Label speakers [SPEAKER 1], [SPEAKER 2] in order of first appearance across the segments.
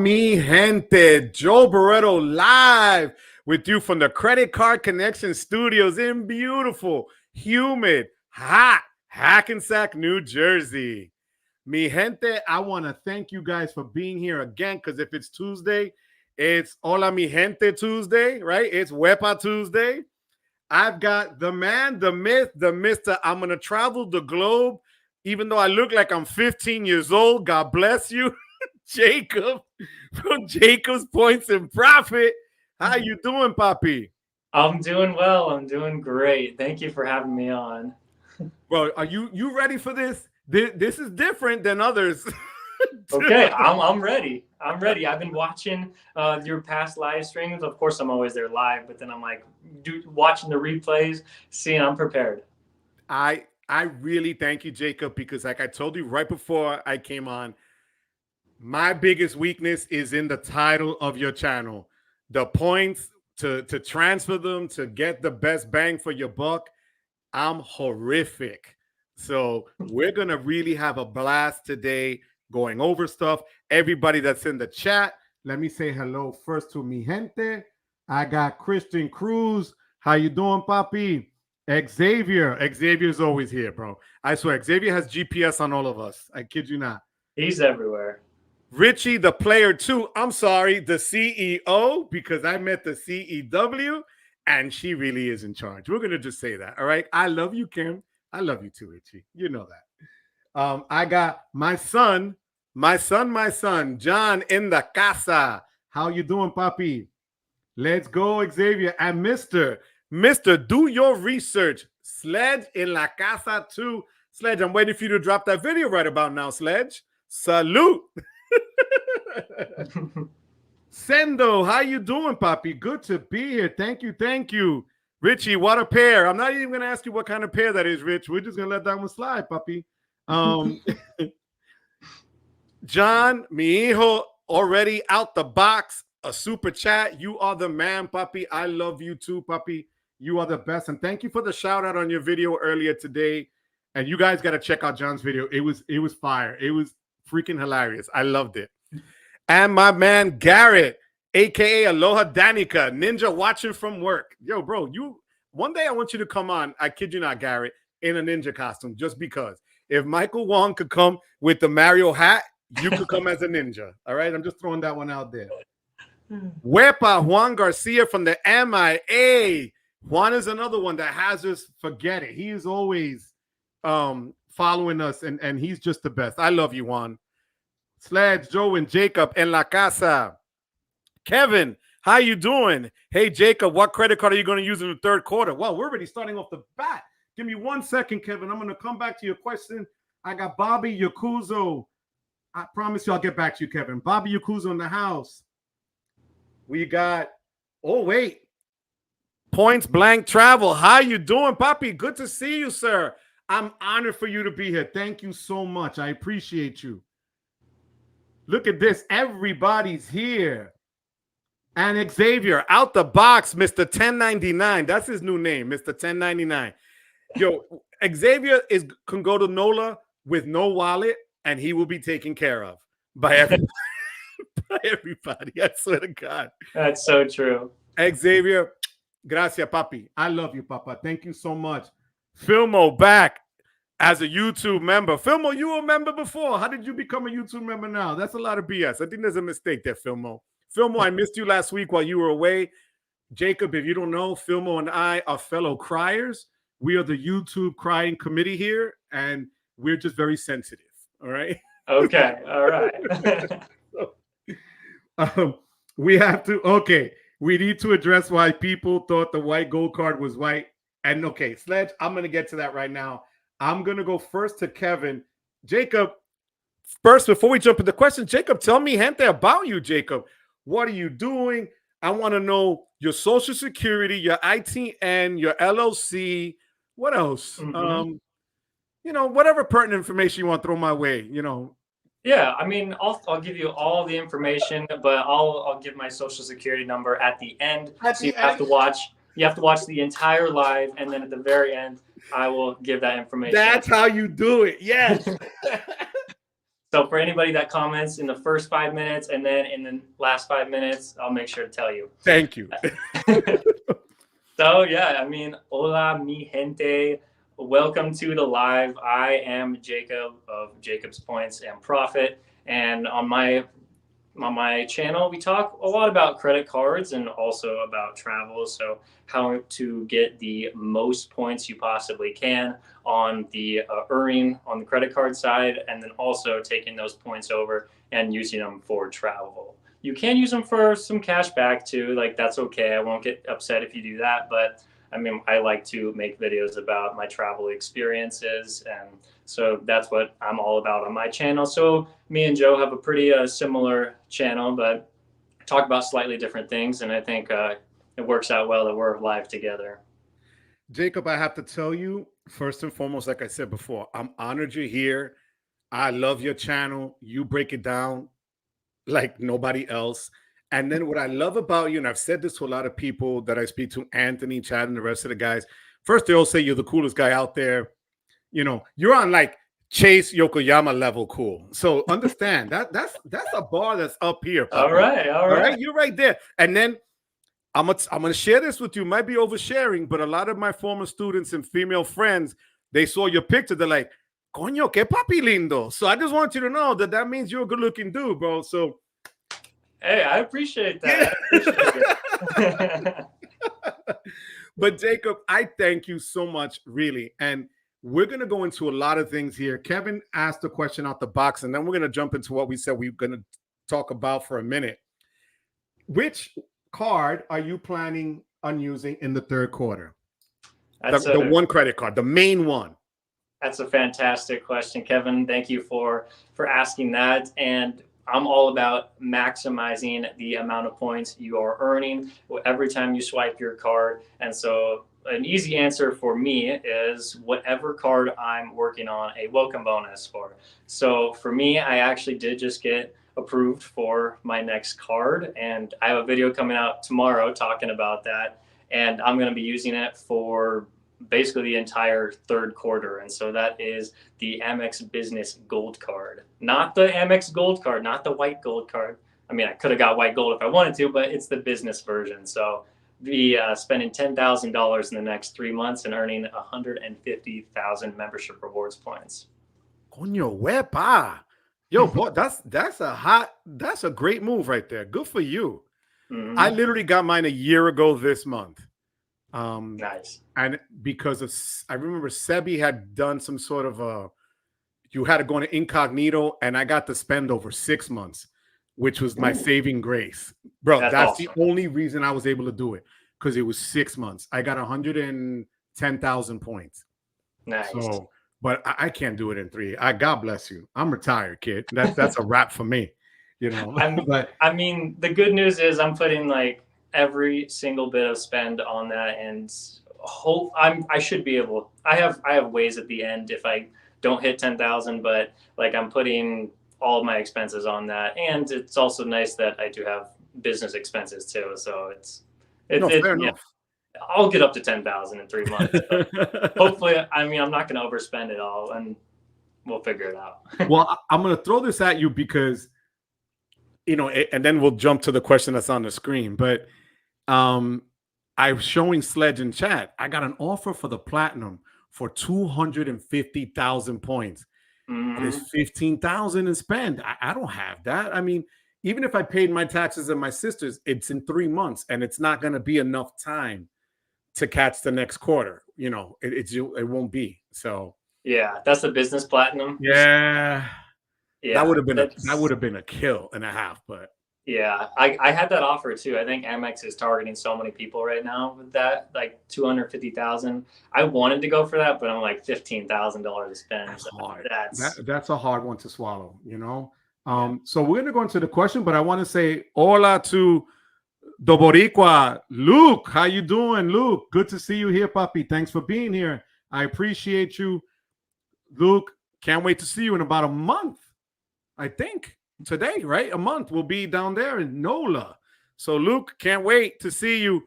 [SPEAKER 1] mi gente, Joe Barreto live with you from the Credit Card Connection Studios in beautiful, humid, hot Hackensack, New Jersey. Mi gente, I want to thank you guys for being here again, because if it's Tuesday, it's Hola Mi Gente Tuesday, right? It's Wepa Tuesday. I've got the man, the myth, the Mr. I'm going to travel the globe, even though I look like I'm 15 years old. God bless you. Jacob from Jacob's Points and Profit. How you doing, Papi?
[SPEAKER 2] I'm doing well. I'm doing great. Thank you for having me on.
[SPEAKER 1] Well, are you ready for this? This is different than others.
[SPEAKER 2] Okay, I'm ready. I'm ready. I've been watching your past live streams. Of course, I'm always there live, but then I'm like watching the replays, seeing I'm prepared.
[SPEAKER 1] I really thank you, Jacob, because like I told you right before I came on, my biggest weakness is in the title of your channel. The points to transfer them, to get the best bang for your buck, I'm horrific. So we're going to really have a blast today going over stuff. Everybody that's in the chat, let me say hello first to mi gente. I got Christian Cruz. How you doing, Papi? Xavier's always here, bro. I swear, Xavier has GPS on all of us. I kid you not.
[SPEAKER 2] He's everywhere.
[SPEAKER 1] Richie, the player too. I'm sorry, the CEO, because I met the CEW, and she really is in charge. We're going to just say that, all right? I love you, Kim. I love you too, Richie. You know that. I got my son, John in the casa. How you doing, Papi? Let's go, Xavier. And Mr. Do your research. Sledge in la casa too. Sledge, I'm waiting for you to drop that video right about now, Sledge. Salute. Sendo, how you doing, Papi? Good to be here. Thank you. Richie, what a pair. I'm not even going to ask you what kind of pair that is, Rich. We're just going to let that one slide, Papi. John, mi hijo, already out the box. A super chat. You are the man, Papi. I love you too, Papi. You are the best. And thank you for the shout out on your video earlier today. And you guys got to check out John's video. It was fire. It was freaking hilarious. I loved it. And my man Garrett, aka Aloha Danica, ninja watching from work. Yo, bro, one day I want you to come on. I kid you not, Garrett, in a ninja costume, just because. If Michael Wong could come with the Mario hat, you could come as a ninja. All right, I'm just throwing that one out there. Wepa, Juan Garcia from the MIA. Juan is another one that has us forget it. He is always following us, and he's just the best. I love you, Juan. Sledge, Joe, and Jacob en la casa. Kevin, how you doing? Hey, Jacob, what credit card are you going to use in the third quarter? Well, we're already starting off the bat. Give me 1 second, Kevin. I'm going to come back to your question. I got Bobby Yakuzo. I promise you I'll get back to you, Kevin. Bobby Yakuzo in the house. We got, oh, wait. Points Blank Travel. How you doing, Papi? Good to see you, sir. I'm honored for you to be here. Thank you so much. I appreciate you. Look at this. Everybody's here. And Xavier, out the box, Mr. 1099. That's his new name, Mr. 1099. Yo, Xavier can go to NOLA with no wallet, and he will be taken care of by everybody. By everybody. I swear to God.
[SPEAKER 2] That's so true.
[SPEAKER 1] Xavier, gracias, Papi. I love you, Papa. Thank you so much. Filmo back as a YouTube member. Filmo, you were a member before. How did you become a YouTube member now? That's a lot of BS. I think there's a mistake there, Filmo. Filmo, I missed you last week while you were away. Jacob, if you don't know, Filmo and I are fellow criers. We are the YouTube crying committee here, and we're just very sensitive. All right?
[SPEAKER 2] Okay. All right.
[SPEAKER 1] We have to, okay. We need to address why people thought the white gold card was white. And okay, Sledge, I'm going to get to that right now. I'm going to go first to Kevin. Jacob, first, before we jump into the question, Jacob, tell me, gente, about you, Jacob. What are you doing? I want to know your Social Security, your ITN, your LLC. What else?
[SPEAKER 2] Mm-hmm.
[SPEAKER 1] Whatever pertinent information you want to throw my way,
[SPEAKER 2] Yeah, I mean, I'll give you all the information, but I'll give my Social Security number at the end. You have to watch the entire live, and then at the very end, I will give that information.
[SPEAKER 1] That's how you do it. Yes.
[SPEAKER 2] So for anybody that comments in the first 5 minutes and then in the last 5 minutes, I'll make sure to tell you.
[SPEAKER 1] Thank you.
[SPEAKER 2] So yeah, I mean, hola mi gente. Welcome to the live. I am Jacob of Jacob's Points and Profit. And on my channel, we talk a lot about credit cards and also about travel. So how to get the most points you possibly can on the earning on the credit card side, and then also taking those points over and using them for travel. You can use them for some cash back too. Like, that's okay. I won't get upset if you do that. But I mean, I like to make videos about my travel experiences, and so that's what I'm all about on my channel. So me and Joe have a pretty similar channel, but talk about slightly different things. And I think it works out well that we're live together.
[SPEAKER 1] Jacob, I have to tell you, first and foremost, like I said before, I'm honored you're here. I love your channel. You break it down like nobody else. And then what I love about you, and I've said this to a lot of people that I speak to, Anthony, Chad, and the rest of the guys. First, they all say you're the coolest guy out there. You know, you're on like Chase Yokoyama level cool. So understand that's a bar that's up here. Puppy.
[SPEAKER 2] All right.
[SPEAKER 1] You're right there. And then I'm gonna share this with you. Might be oversharing, but a lot of my former students and female friends, they saw your picture. They're like, "Coño, qué papi lindo." So I just want you to know that means you're a good-looking dude, bro. So.
[SPEAKER 2] Hey, I appreciate that. Yeah. I appreciate it.
[SPEAKER 1] But Jacob, I thank you so much, really. And we're going to go into a lot of things here. Kevin asked a question out the box, and then we're going to jump into what we said we we're going to talk about for a minute. Which card are you planning on using in the third quarter? The one credit card, the main one.
[SPEAKER 2] That's a fantastic question, Kevin. Thank you for asking that. And I'm all about maximizing the amount of points you are earning every time you swipe your card. And so an easy answer for me is whatever card I'm working on a welcome bonus for. So for me, I actually did just get approved for my next card, and I have a video coming out tomorrow talking about that. And I'm going to be using it for basically the entire third quarter. And so that is the Amex Business Gold Card, not the Amex Gold Card, not the white gold card. I mean, I could have got white gold if I wanted to, but it's the business version. So be spending $10,000 in the next 3 months and earning 150,000 membership rewards points.
[SPEAKER 1] Coño, Wepa. Yo, boy, that's a great move right there. Good for you. Mm-hmm. I literally got mine a year ago this month.
[SPEAKER 2] Nice.
[SPEAKER 1] And because I remember Sebi had done some sort of you had to go into incognito, and I got to spend over 6 months, which was my saving grace. Bro, that's awesome. The only reason I was able to do it, because it was 6 months. I got 110,000 points.
[SPEAKER 2] Nice.
[SPEAKER 1] So, but I can't do it in 3. God bless you. I'm retired, kid. That's a wrap for me. You know.
[SPEAKER 2] I mean, the good news is I'm putting like every single bit of spend on that, and I should be able. I have ways at the end if I don't hit 10,000, but like I'm putting all of my expenses on that, and it's also nice that I do have business expenses too. So fair enough. I'll get up to 10,000 in 3 months. Hopefully, I mean, I'm not going to overspend it all, and we'll figure it out.
[SPEAKER 1] Well, I'm going to throw this at you because, you know, and then we'll jump to the question that's on the screen. But I'm showing Sledge in chat. I got an offer for the platinum for 250,000 points. Mm-hmm. There's 15,000 in spend. I don't have that. I mean, even if I paid my taxes and my sister's, it's in 3 months, and it's not going to be enough time to catch the next quarter. You know, it won't be. So
[SPEAKER 2] yeah, that's the business platinum.
[SPEAKER 1] Yeah, that would have been a kill and a half. But
[SPEAKER 2] yeah, I had that offer too. I think Amex is targeting so many people right now with that, like 250,000. I wanted to go for that, but I'm like $15,000 to spend.
[SPEAKER 1] That's hard. That's a hard one to swallow, you know. So we're gonna go into the question, but I want to say hola to the Boricua, Luke. How you doing, Luke? Good to see you here, puppy. Thanks for being here. I appreciate you, Luke. Can't wait to see you in about a month. I think today, right? A month we'll be down there in NOLA. So Luke, can't wait to see you.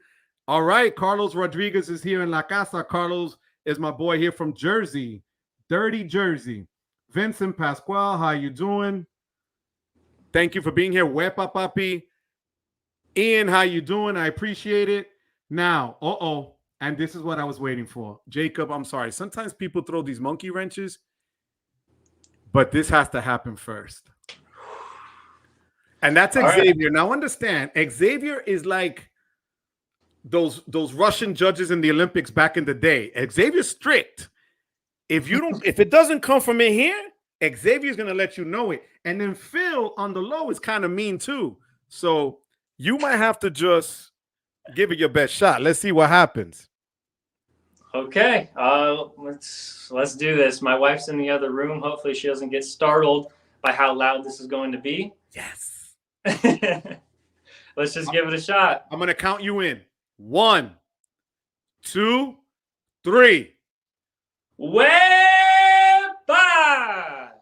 [SPEAKER 1] All right, Carlos Rodriguez is here in La Casa. Carlos is my boy here from Jersey, dirty Jersey. Vincent Pasquale, how you doing? Thank you for being here. Wepa Papi. Ian, how you doing? I appreciate it. Now, and this is what I was waiting for. Jacob, I'm sorry. Sometimes people throw these monkey wrenches, but this has to happen first. And that's Xavier. Right. Now understand, Xavier is like those Russian judges in the Olympics back in the day. Xavier's strict. If it doesn't come from in here, Xavier's gonna let you know it. And then Phil on the low is kind of mean too. So you might have to just give it your best shot. Let's see what happens.
[SPEAKER 2] Okay, let's do this. My wife's in the other room. Hopefully she doesn't get startled by how loud this is going to be.
[SPEAKER 1] Yes.
[SPEAKER 2] Let's just give it a shot.
[SPEAKER 1] I'm going to count you in. 1, 2, 3.
[SPEAKER 2] Wepa!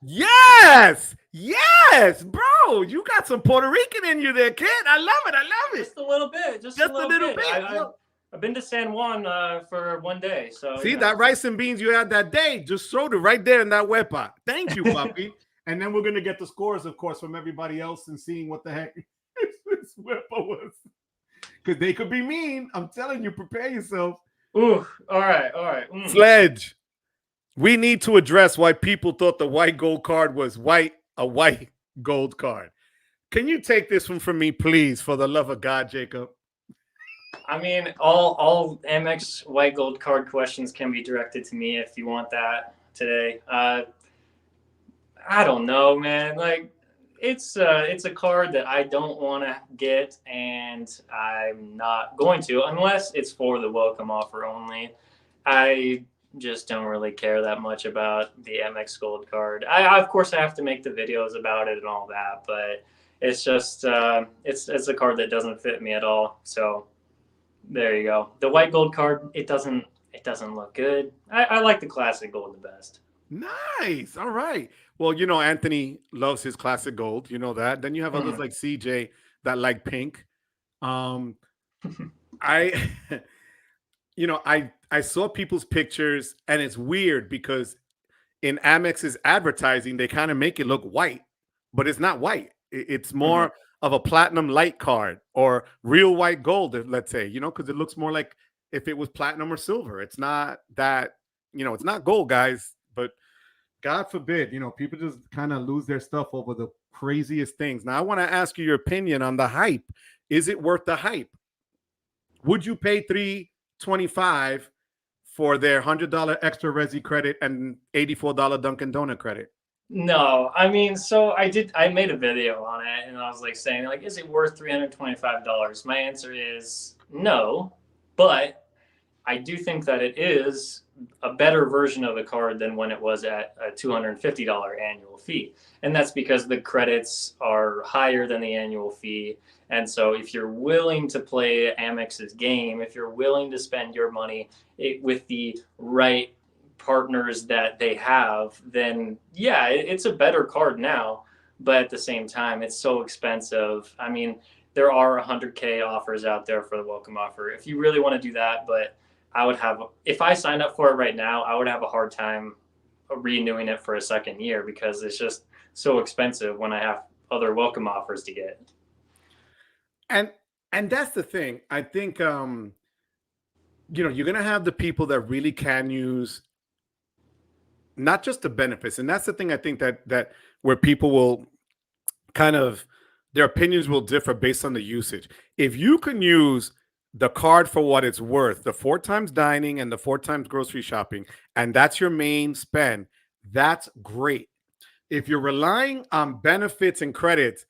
[SPEAKER 1] Yes! Yes, bro. You got some Puerto Rican in you there, kid. I love it.
[SPEAKER 2] Just a little bit. Just a little bit. I've been to San Juan for one day. So
[SPEAKER 1] see, that rice and beans you had that day, just showed it right there in that Wepa. Thank you, puppy. And then we're going to get the scores, of course, from everybody else and seeing what the heck this Wepa was. Because they could be mean. I'm telling you, prepare yourself.
[SPEAKER 2] Ooh, all right.
[SPEAKER 1] Sledge. We need to address why people thought the white gold card was a white gold card. Can you take this one from me, please, for the love of God, Jacob?
[SPEAKER 2] I mean, all Amex white gold card questions can be directed to me if you want that today. I don't know, man. Like, it's a card that I don't want to get, and I'm not going to unless it's for the welcome offer only. I just don't really care that much about the Amex Gold card. I of course I have to make the videos about it and all that, but it's just it's a card that doesn't fit me at all. So there you go. The white gold card, it doesn't look good. I like the classic gold the best.
[SPEAKER 1] Nice. All right. Well, you know, Anthony loves his classic gold. You know that. Then you have others like CJ that like pink. I saw people's pictures, and it's weird because in Amex's advertising, they kind of make it look white, but it's not white. It's more of a platinum light card or real white gold, let's say, because it looks more like if it was platinum or silver. It's not that, it's not gold, guys, but God forbid, people just kind of lose their stuff over the craziest things. Now, I want to ask you your opinion on the hype. Is it worth the hype? Would you pay $325 for their $100 extra Resi credit and $84 Dunkin' Donut credit?
[SPEAKER 2] No, I mean, so I made a video on it, and I was like saying, like, is it worth $325? My answer is no, but I do think that it is a better version of the card than when it was at a $250 annual fee. And that's because the credits are higher than the annual fee. And so if you're willing to play Amex's game, if you're willing to spend your money with the right partners that they have, then yeah, it's a better card now. But at the same time, it's so expensive. I mean, there are 100K offers out there for the welcome offer if you really want to do that. But if I signed up for it right now, I would have a hard time renewing it for a second year because it's just so expensive when I have other welcome offers to get.
[SPEAKER 1] And that's the thing. I think, you're going to have the people that really can use not just the benefits. And that's the thing I think that where people will kind of, their opinions will differ based on the usage. If you can use the card for what it's worth, the 4 times dining and the 4 times grocery shopping, and that's your main spend, that's great. If you're relying on benefits and credits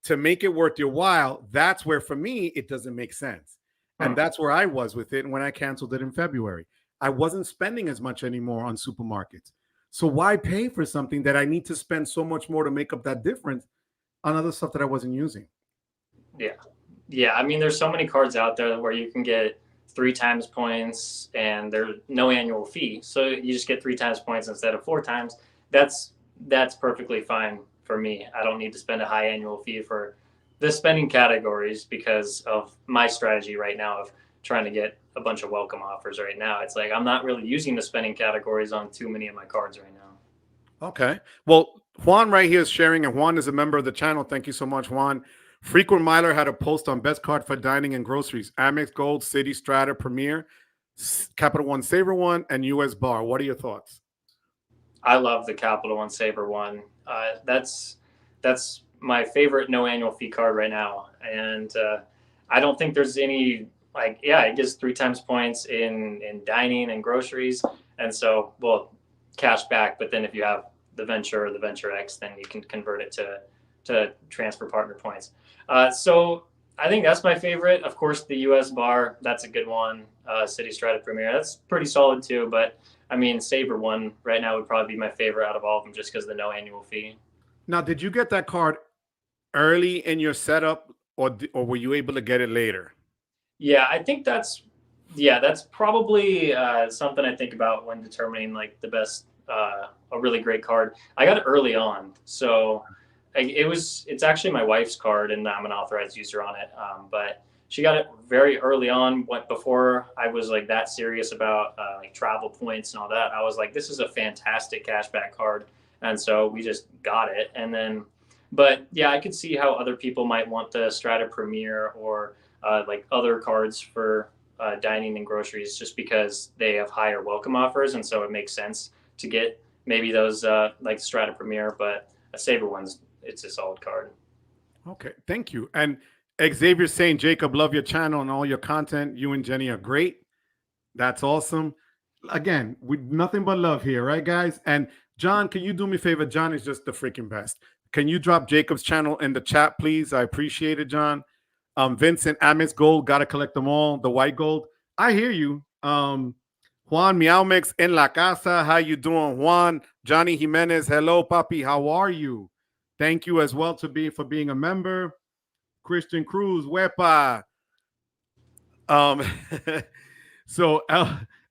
[SPEAKER 1] to make it worth your while, that's where, for me, it doesn't make sense. And that's where I was with it when I canceled it in February. I wasn't spending as much anymore on supermarkets. So why pay for something that I need to spend so much more to make up that difference on other stuff that I wasn't using?
[SPEAKER 2] Yeah, I mean, there's so many cards out there where you can get 3 times points and there's no annual fee. So you just get 3 times points instead of 4 times. That's perfectly fine for me. I don't need to spend a high annual fee for the spending categories because of my strategy right now of trying to get a bunch of welcome offers right now. It's like I'm not really using the spending categories on too many of my cards right now.
[SPEAKER 1] Okay. Well, Juan right here is sharing, and Juan is a member of the channel. Thank you so much, Juan. Frequent Miler had a post on best card for dining and groceries: Amex Gold, City Strata, Premier, Capital One Saver One, and US Bar. What are your thoughts?
[SPEAKER 2] I love the Capital One Saver one. That's my favorite no annual fee card right now, and I don't think there's any like yeah, it gives 3 times points in dining and groceries, and so well cash back. But then if you have the Venture or the Venture X, then you can convert it to transfer partner points. So I think that's my favorite. Of course, the US Bar, that's a good one. City Strata Premier, that's pretty solid too. But I mean, Saver one right now would probably be my favorite out of all of them, just because of the no annual fee.
[SPEAKER 1] Now, did you get that card early in your setup, or were you able to get it later?
[SPEAKER 2] Yeah, I think that's probably something I think about when determining like the best a really great card. I got it early on, so it's actually my wife's card, and I'm an authorized user on it. But she got it very early on, before I was like that serious about like travel points and all that. I was like, this is a fantastic cashback card, and so we just got it. And then, but yeah, I could see how other people might want the Strata Premier or like other cards for dining and groceries, just because they have higher welcome offers, and so it makes sense to get maybe those like Strata Premier. But a Saver one's it's a solid card.
[SPEAKER 1] Okay, thank you. And Xavier saying, Jacob, love your channel and all your content. You and Jenny are great. That's awesome. Again, we nothing but love here, right, guys? And John, can you do me a favor? John is just the freaking best. Can you drop Jacob's channel in the chat, please? I appreciate it, John. Vincent, Amex Gold, gotta collect them all. The white gold. I hear you. Juan Miaumix en la casa. How you doing, Juan? Johnny Jimenez. Hello, papi. How are you? Thank you as well for being a member. Christian Cruz, Wepa. So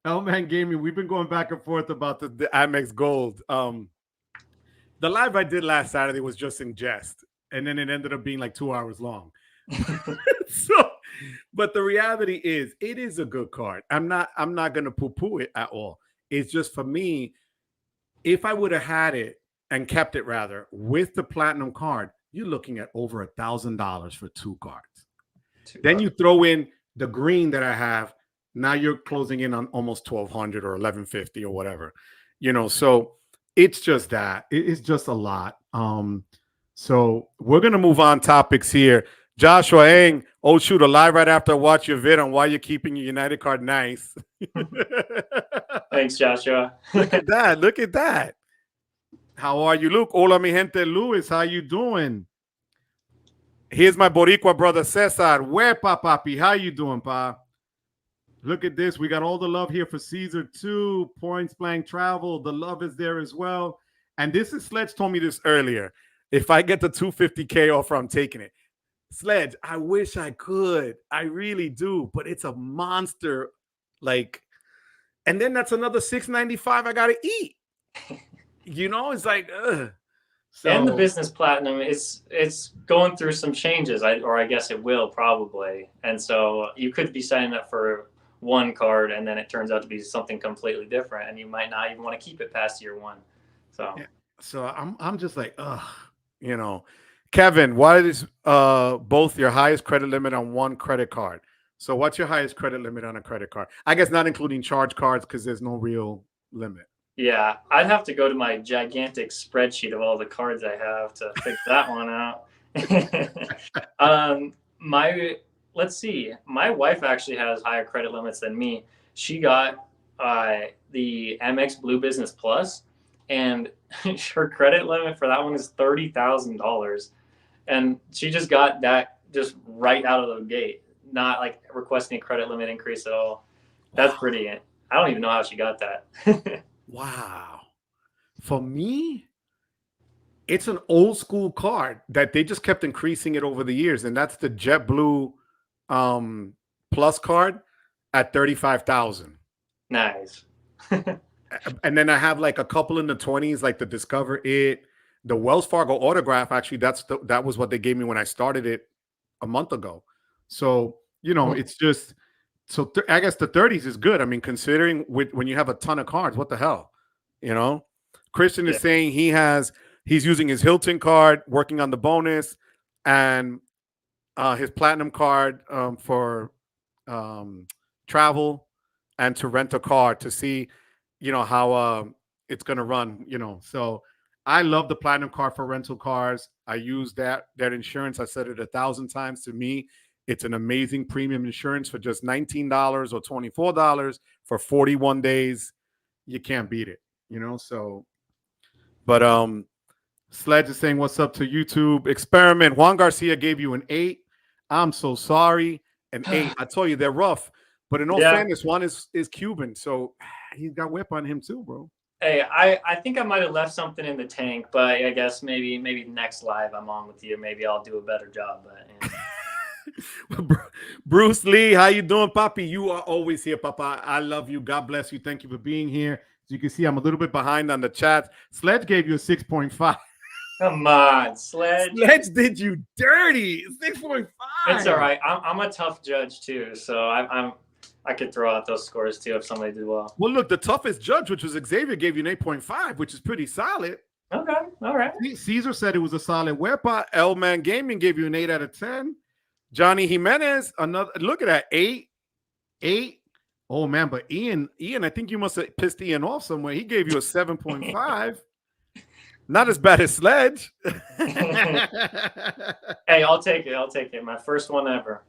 [SPEAKER 1] L-Man Gaming, we've been going back and forth about the Amex Gold. The live I did last Saturday was just in jest, and then it ended up being like 2 hours long. So, but the reality is, it is a good card. I'm not gonna poo-poo it at all. It's just, for me, if I would have had it and kept it rather with the platinum card, you're looking at over $1,000 for 2 cards. Then you throw in the green that I have. Now you're closing in on almost 1,200 or 1,150 or whatever, So it's just that it's just a lot. So we're gonna move on topics here. Joshua Eng, oh shoot, alive right after I watch your vid on why you're keeping your United card nice.
[SPEAKER 2] Thanks, Joshua.
[SPEAKER 1] Look at that. Look at that. How are you, Luke? Hola, mi gente. Luis, how you doing? Here's my Boricua brother, Cesar. Wepa, papi. How you doing, pa? Look at this. We got all the love here for Caesar 2. Points Blank Travel. The love is there as well. And this is, Sledge told me this earlier. If I get the 250K offer, I'm taking it. Sledge, I wish I could. I really do. But it's a monster. Like, and then that's another $695 I got to eat. It's like, ugh. So,
[SPEAKER 2] and the business platinum, it's going through some changes, I guess it will probably. And so you could be signing up for one card, and then it turns out to be something completely different, and you might not even want to keep it past year one. So,
[SPEAKER 1] yeah. So I'm just like, ugh, Kevin, what is both your highest credit limit on one credit card? So what's your highest credit limit on a credit card? I guess not including charge cards, because there's no real limit.
[SPEAKER 2] Yeah, I'd have to go to my gigantic spreadsheet of all the cards I have to figure that one out. Let's see. My wife actually has higher credit limits than me. She got the Amex Blue Business Plus, and her credit limit for that one is $30,000, and she just got that just right out of the gate, not like requesting a credit limit increase at all. That's pretty. I don't even know how she got that.
[SPEAKER 1] Wow. For me, it's an old school card that they just kept increasing it over the years, and that's the JetBlue Plus card at 35,000.
[SPEAKER 2] Nice.
[SPEAKER 1] And then I have like a couple in the 20s, like the Discover It, the Wells Fargo Autograph. Actually, that was what they gave me when I started it a month ago. So, it's just, I guess the 30s is good. I mean, considering when you have a ton of cards, what the hell, Christian is saying he's using his Hilton card, working on the bonus, and his platinum card for travel and to rent a car to see, how it's gonna run. So I love the platinum card for rental cars. I use that insurance. I said it 1,000 times. To me, it's an amazing premium insurance for just $19 or $24 for 41 days. You can't beat it, So, but Sledge is saying, "What's up to YouTube experiment?" Juan Garcia gave you an 8. I'm so sorry, an 8. I told you they're rough, but in all fairness, one is Cuban, so he's got whip on him too, bro.
[SPEAKER 2] Hey, I think I might have left something in the tank, but I guess maybe next live I'm on with you. Maybe I'll do a better job. But
[SPEAKER 1] Bruce Lee, how you doing, Papi? You are always here, Papa. I love you. God bless you. Thank you for being here. As you can see, I'm a little bit behind on the chat. Sledge gave you a 6.5.
[SPEAKER 2] Come on, Sledge.
[SPEAKER 1] Sledge did you dirty. 6.5.
[SPEAKER 2] It's all right. I'm a tough judge too, so I could throw out those scores too if somebody did well.
[SPEAKER 1] Well, look, the toughest judge, which was Xavier, gave you an 8.5, which is pretty solid.
[SPEAKER 2] Okay, all right.
[SPEAKER 1] Caesar said it was a solid Wepa. L-Man Gaming gave you an 8 out of 10. Johnny Jimenez, another look at that 8. Oh man, but Ian, I think you must have pissed Ian off somewhere. He gave you a 7.5. Not as bad as Sledge.
[SPEAKER 2] Hey, I'll take it. My first one ever.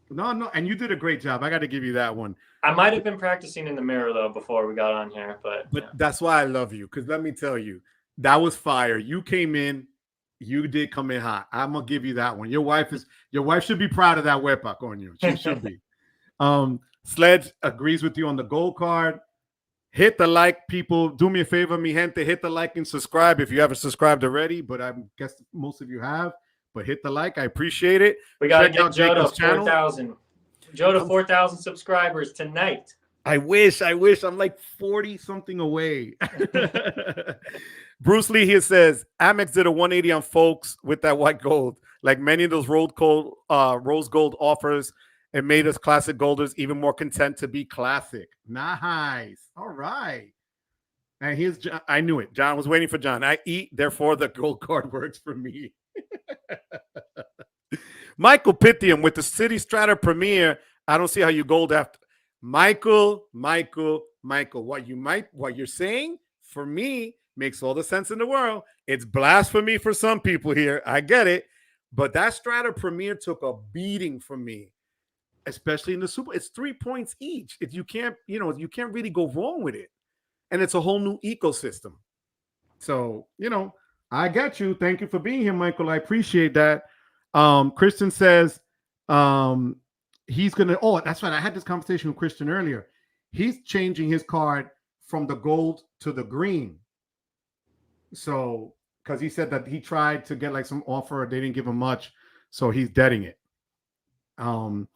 [SPEAKER 1] No, and you did a great job. I got to give you that one.
[SPEAKER 2] I might have been practicing in the mirror though before we got on here, but
[SPEAKER 1] that's why I love you. Because let me tell you, that was fire. You came in. You did come in hot. I'm gonna give you that one. Your wife should be proud of that Wepa on you. She should be. Sledge agrees with you on the gold card. Hit the like, people. Do me a favor, mi gente. Hit the like and subscribe if you haven't subscribed already. But I guess most of you have. But hit the like. I appreciate it.
[SPEAKER 2] We gotta get Joe to 4,000. Joe to 4,000 subscribers tonight.
[SPEAKER 1] I wish. I'm like 40 something away. Bruce Lee here says Amex did a 180 on folks with that white gold. Like many of those rose gold offers, it made us classic golders even more content to be classic. Nice. All right. And here's John. I knew it. John was waiting for John. I eat, therefore the gold card works for me. Michael Pythium with the City Strata Premier. I don't see how you gold after. Michael. What you're saying for me makes all the sense in the world. It's blasphemy for some people here. I get it. But that Strata Premier took a beating from me, especially in the Super. It's 3 points each. If you can't really go wrong with it. And it's a whole new ecosystem. So, I got you. Thank you for being here, Michael. I appreciate that. Christian says he's going to, that's right. I had this conversation with Christian earlier. He's changing his card from the gold to the green. So, because he said that he tried to get like some offer, they didn't give him much, so he's deading it. And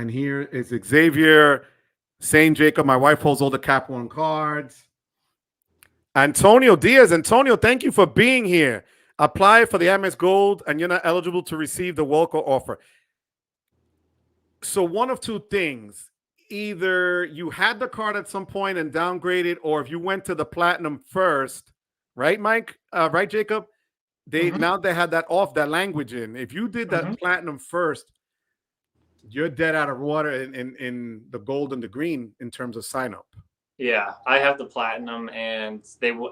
[SPEAKER 1] here is Xavier saying, Jacob, my wife holds all the Cap One cards. Antonio Diaz, thank you for being here. Apply for the Amex Gold, and you're not eligible to receive the welcome offer. So one of two things. Either you had the card at some point and downgraded, or if you went to the platinum first, right, Mike? Right, Jacob? Now they had that language in. If you did that platinum first, you're dead out of water in the gold and the green in terms of sign up.
[SPEAKER 2] Yeah, I have the platinum, and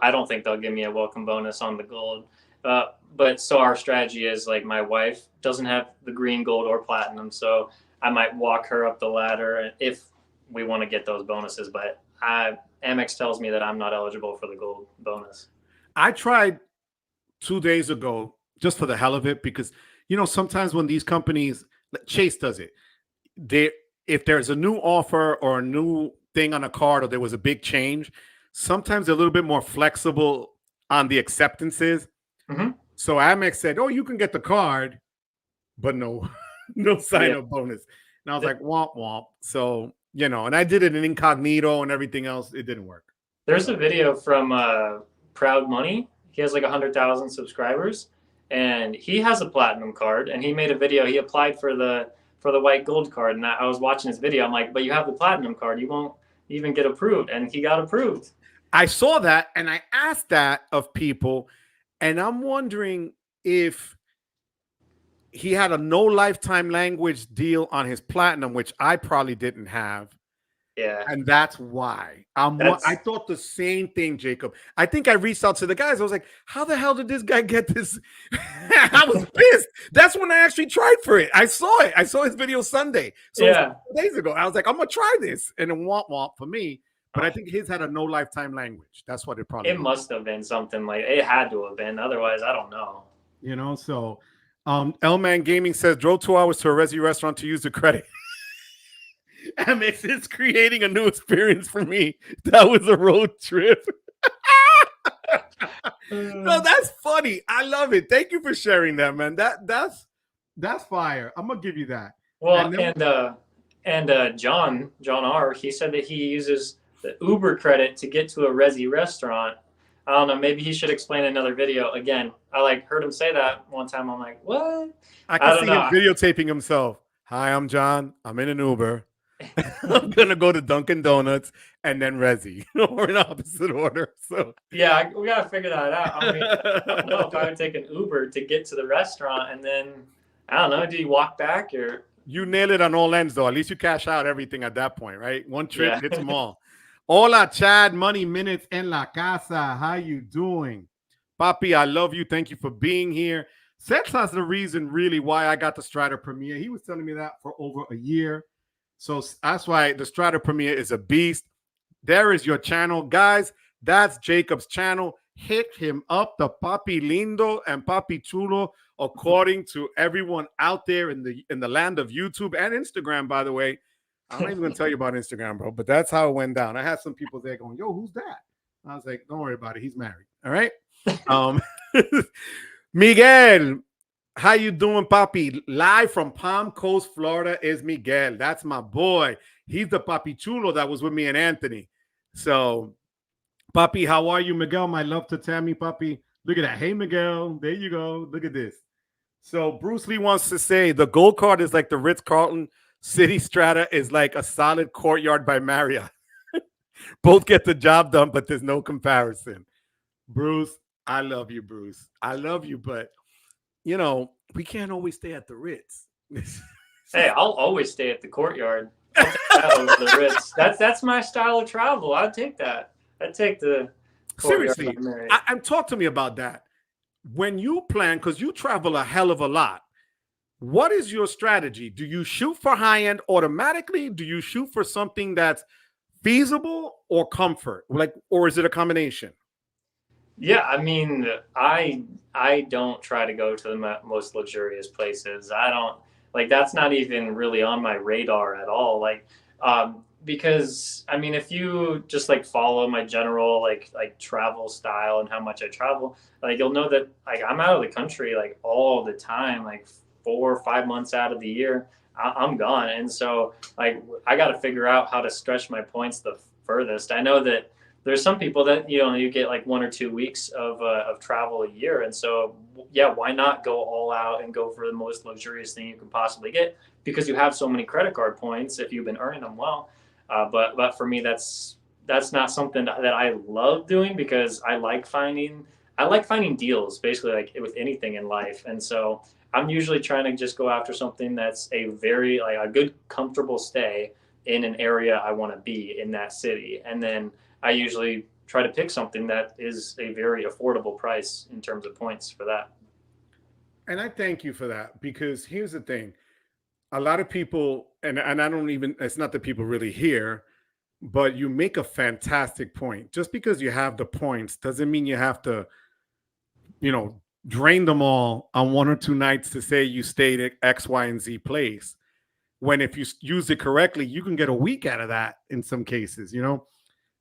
[SPEAKER 2] I don't think they'll give me a welcome bonus on the gold. But so our strategy is like my wife doesn't have the green, gold, or platinum, so I might walk her up the ladder if we want to get those bonuses. But Amex tells me that I'm not eligible for the gold bonus.
[SPEAKER 1] I tried 2 days ago just for the hell of it because, sometimes when these companies, Chase does it, if there's a new offer or a new thing on a card or there was a big change, sometimes they're a little bit more flexible on the acceptances. So Amex said, you can get the card, but no sign-up bonus. And I was like, womp, womp. So, and I did it in incognito and everything else. It didn't work.
[SPEAKER 2] There's a video from Proud Money. He has like 100,000 subscribers, and he has a platinum card, and he made a video. He applied for the white gold card, and I was watching his video. I'm like, but you have the platinum card. You won't even get approved. And he got approved.
[SPEAKER 1] I saw that and I asked that of people, and I'm wondering if he had a no lifetime language deal on his platinum, which I probably didn't have.
[SPEAKER 2] Yeah,
[SPEAKER 1] And that's why I
[SPEAKER 2] that's
[SPEAKER 1] thought the same thing, Jacob. I think I reached out to the guys. I was like, how the hell did this guy get this? I was pissed. That's when I actually tried for it. I saw it. I saw his video Sunday. So
[SPEAKER 2] yeah.
[SPEAKER 1] days ago, I was like, I'm gonna try this. And it womp for me. But I think his had a no lifetime language. That's what it probably
[SPEAKER 2] It
[SPEAKER 1] was.
[SPEAKER 2] must have been something like it had to have been. Otherwise, I don't know.
[SPEAKER 1] You know, so L-Man Gaming says drove 2 hours to a Resi restaurant to use the credit. Amex is creating a new experience for me. That was a road trip. No, that's funny. I love it. Thank you for sharing that, man. That's fire. I'm gonna give you that.
[SPEAKER 2] Well, and John R. He said that he uses the Uber credit to get to a Resi restaurant. I don't know. Maybe he should explain another video. Again, I heard him say that one time. I'm like, what?
[SPEAKER 1] I can see him videotaping himself. Hi, I'm John. I'm in an Uber. I'm gonna go to Dunkin' Donuts and then Resi, or in opposite order. So
[SPEAKER 2] yeah, we gotta figure that out. I mean, I don't know if I would take an Uber to get to the restaurant, and then I don't know. Do you walk back or?
[SPEAKER 1] You nail it on all ends, though. At least you cash out everything at that point, right? One trip hits them all. Hola, Chad. Money Minutes en la casa. How you doing, Papi? I love you. Thank you for being here. Cesar's the reason, really, why I got the Strider Premiere. He was telling me that for over a year. So that's why the Strider Premiere is a beast. There is your channel, guys. That's Jacob's channel. Hit him up, the Papi Lindo and Papi Chulo, according to everyone out there in the land of YouTube and Instagram, by the way. I'm not even going to tell you about Instagram, bro, but that's how it went down. I had some people there going, yo, who's that? I was like, don't worry about it. He's married. All right. Miguel, how you doing, Papi? Live from Palm Coast, Florida is Miguel. That's my boy. He's the Papi Chulo that was with me and Anthony. So, Papi, how are you, Miguel? My love to Tammy, Papi. Look at that. Hey, Miguel. There you go. Look at this. So, Bruce Lee wants to say the Gold Card is like the Ritz-Carlton. City Strata is like a solid Courtyard by Marriott. Both get the job done, but there's no comparison. Bruce, I love you, Bruce. I love you, but you know, we can't always stay at the Ritz.
[SPEAKER 2] Hey, I'll always stay at the Courtyard. I'll take that over the Ritz. That's my style of travel. I'd take that. I'd take the Courtyard.
[SPEAKER 1] Seriously. Talk to me about that. When you plan, because you travel a hell of a lot, what is your strategy? Do you shoot for high end automatically? Do you shoot for something that's feasible or comfort? Or is it a combination?
[SPEAKER 2] Yeah, I mean, I don't try to go to the most luxurious places. I don't that's not even really on my radar at all. Because I mean, if you just follow my general travel style and how much I travel, you'll know that I'm out of the country all the time, 4 or 5 months out of the year. I'm gone, and so I got to figure out how to stretch my points the furthest. I know that there's some people that you get 1 or 2 weeks of travel a year, and so yeah, why not go all out and go for the most luxurious thing you can possibly get, because you have so many credit card points if you've been earning them well. But for me, that's not something that I love doing, because I like finding deals basically with anything in life, and so I'm usually trying to just go after something that's a very a good comfortable stay in an area I want to be in that city, and then I usually try to pick something that is a very affordable price in terms of points for that.
[SPEAKER 1] And I thank you for that, because here's the thing. A lot of people, and I don't even, it's not that people really hear, but you make a fantastic point. Just because you have the points doesn't mean you have to, drain them all on 1 or 2 nights to say you stayed at X, Y, and Z place. When if you use it correctly, you can get a week out of that in some cases,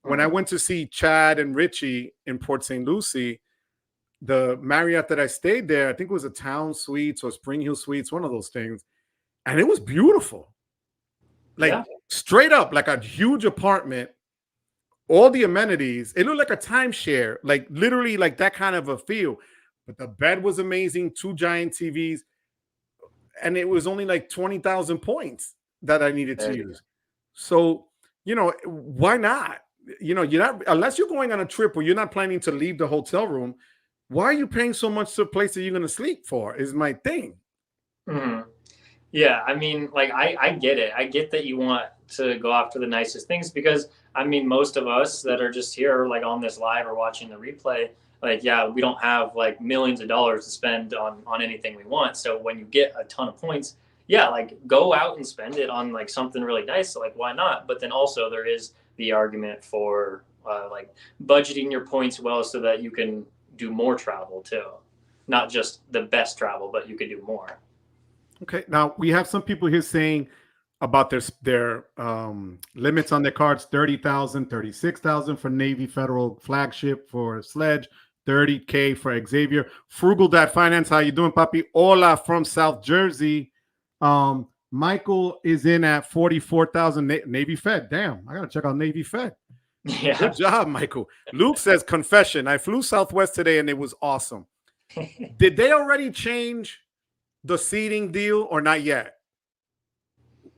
[SPEAKER 1] When I went to see Chad and Richie in Port St. Lucie, the Marriott that I stayed there, I think it was a Town Suites or Spring Hill Suites, one of those things. And it was beautiful. Straight up, like a huge apartment, all the amenities. It looked like a timeshare, literally that kind of a feel. But the bed was amazing, 2 giant TVs. And it was only 20,000 points that I needed to use. So, why not? you're not, unless you're going on a trip where you're not planning to leave the hotel room. Why are you paying so much to a place that you're going to sleep for? Is my thing.
[SPEAKER 2] Mm-hmm. Yeah, I mean, like I get it. I get that you want to go after the nicest things because I mean, most of us that are just here, like on this live or watching the replay, like yeah, we don't have like millions of dollars to spend on anything we want. So when you get a ton of points, yeah, like go out and spend it on like something really nice. Like why not? But then also there is the argument for like budgeting your points well so that you can do more travel too, not just the best travel, but you could do more.
[SPEAKER 1] Okay, now we have some people here saying about their limits on their cards: 30,000, 36,000 for Navy Federal Flagship for Sledge, 30K for Xavier. Frugal Dad Finance, how you doing, Papi? Hola from South Jersey. Michael is in at 44,000 Navy Fed. Damn, I gotta check out Navy Fed.
[SPEAKER 2] Yeah.
[SPEAKER 1] Good job, Michael. Luke says, confession, I flew Southwest today and it was awesome. Did they already change the seating deal or not yet?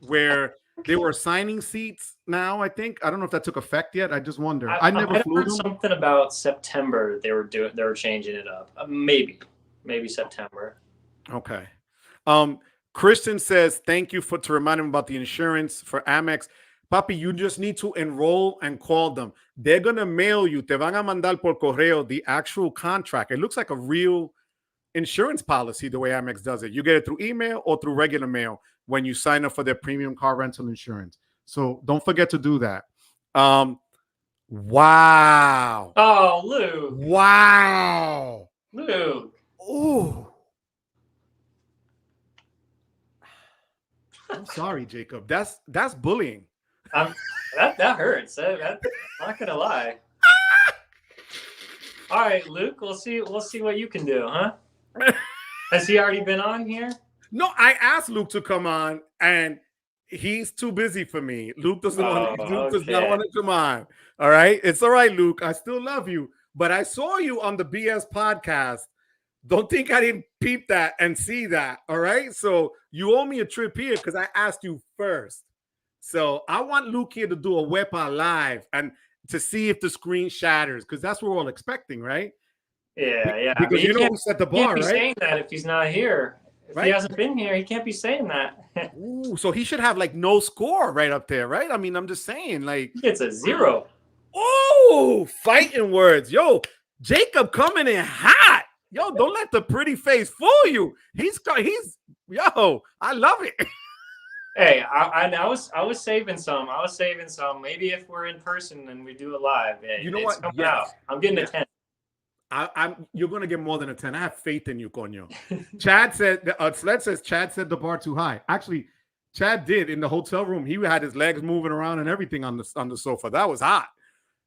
[SPEAKER 1] Where they were assigning seats now, I think. I don't know if that took effect yet. I just wonder. I never flew them.
[SPEAKER 2] Something about September they were changing it up. Maybe September.
[SPEAKER 1] Okay. Christian says, thank you to remind him about the insurance for Amex. Papi, you just need to enroll and call them. They're going to mail you, te van a mandar por correo, the actual contract. It looks like a real insurance policy the way Amex does it. You get it through email or through regular mail when you sign up for their premium car rental insurance. So don't forget to do that. Wow.
[SPEAKER 2] Oh, Luke.
[SPEAKER 1] Wow.
[SPEAKER 2] Luke.
[SPEAKER 1] Ooh. I'm sorry, Jacob. That's bullying.
[SPEAKER 2] That hurts. I'm not gonna lie. All right, Luke. We'll see what you can do, huh? Has he already been on here?
[SPEAKER 1] No, I asked Luke to come on, and he's too busy for me. Luke does not want to come on. All right, it's all right, Luke. I still love you, but I saw you on the BS podcast. Don't think I didn't peep that and see that. All right, so you owe me a trip here because I asked you first. So I want Luke here to do a Wepa live and to see if the screen shatters because that's what we're all expecting, right?
[SPEAKER 2] Yeah.
[SPEAKER 1] Because you know who set the bar,
[SPEAKER 2] right? He can't be saying that if he's not here. If he hasn't been here, he can't be saying that.
[SPEAKER 1] Ooh, so he should have like no score right up there, right? I mean, I'm just saying, like
[SPEAKER 2] he gets a 0.
[SPEAKER 1] Oh, fighting words, yo, Jacob coming in hot. Yo, don't let the pretty face fool you. He's yo, I love it.
[SPEAKER 2] Hey, I was saving some. Maybe if we're in person and we do it live,
[SPEAKER 1] you know what?
[SPEAKER 2] Yes. Out. I'm getting a 10.
[SPEAKER 1] You're gonna get more than a 10. I have faith in you, Coño. Chad said Sled says Chad set the bar too high. Actually, Chad did in the hotel room. He had his legs moving around and everything on the sofa. That was hot.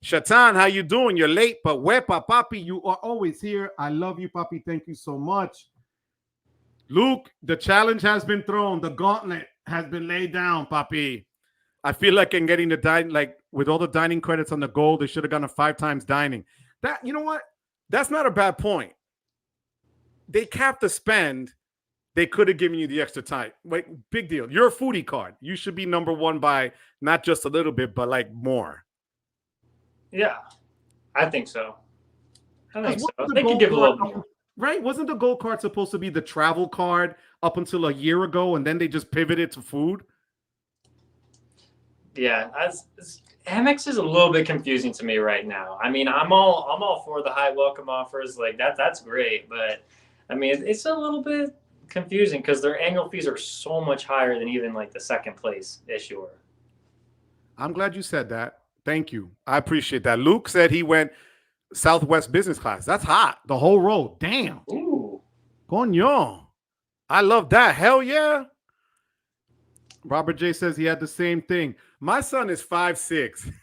[SPEAKER 1] Shatan, how you doing? You're late, but Wepa, Papi, you are always here. I love you, Papi. Thank you so much. Luke, the challenge has been thrown. The gauntlet has been laid down, Papi. I feel like in getting the dining, like with all the dining credits on the gold, they should have gone to 5 times dining. That, you know what? That's not a bad point. They capped the spend. They could have given you the extra time. Like, big deal. You're a foodie card. You should be number 1 by not just a little bit, but like more.
[SPEAKER 2] Yeah, I think so. They could give a little more.
[SPEAKER 1] Right? Wasn't the gold card supposed to be the travel card up until a year ago, and then they just pivoted to food?
[SPEAKER 2] Yeah, Amex is a little bit confusing to me right now. I mean, I'm all for the high welcome offers, like that's great, but I mean, it's a little bit confusing because their annual fees are so much higher than even like the second place issuer.
[SPEAKER 1] I'm glad you said that. Thank you. I appreciate that. Luke said he went Southwest business class. That's hot. The whole row. Damn.
[SPEAKER 2] Ooh.
[SPEAKER 1] Coño. I love that. Hell yeah. Robert J says he had the same thing. My son is 5'6".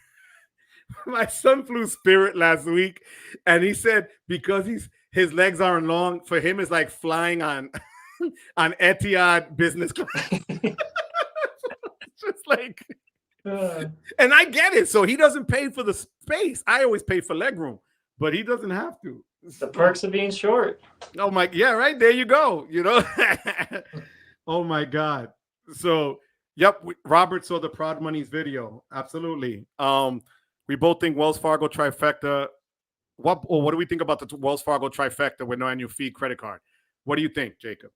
[SPEAKER 1] My son flew Spirit last week, and he said because his legs aren't long, for him it's like flying on Etihad business class. Just like... and I get it. So he doesn't pay for the space. I always pay for leg room, but he doesn't have to.
[SPEAKER 2] The perks of being short.
[SPEAKER 1] Oh my, yeah, right. There you go. You know. Oh my God. So, yep. Robert saw the Proud Money's video. Absolutely. We both think Wells Fargo trifecta. What do we think about the Wells Fargo trifecta with no annual fee credit card? What do you think, Jacob?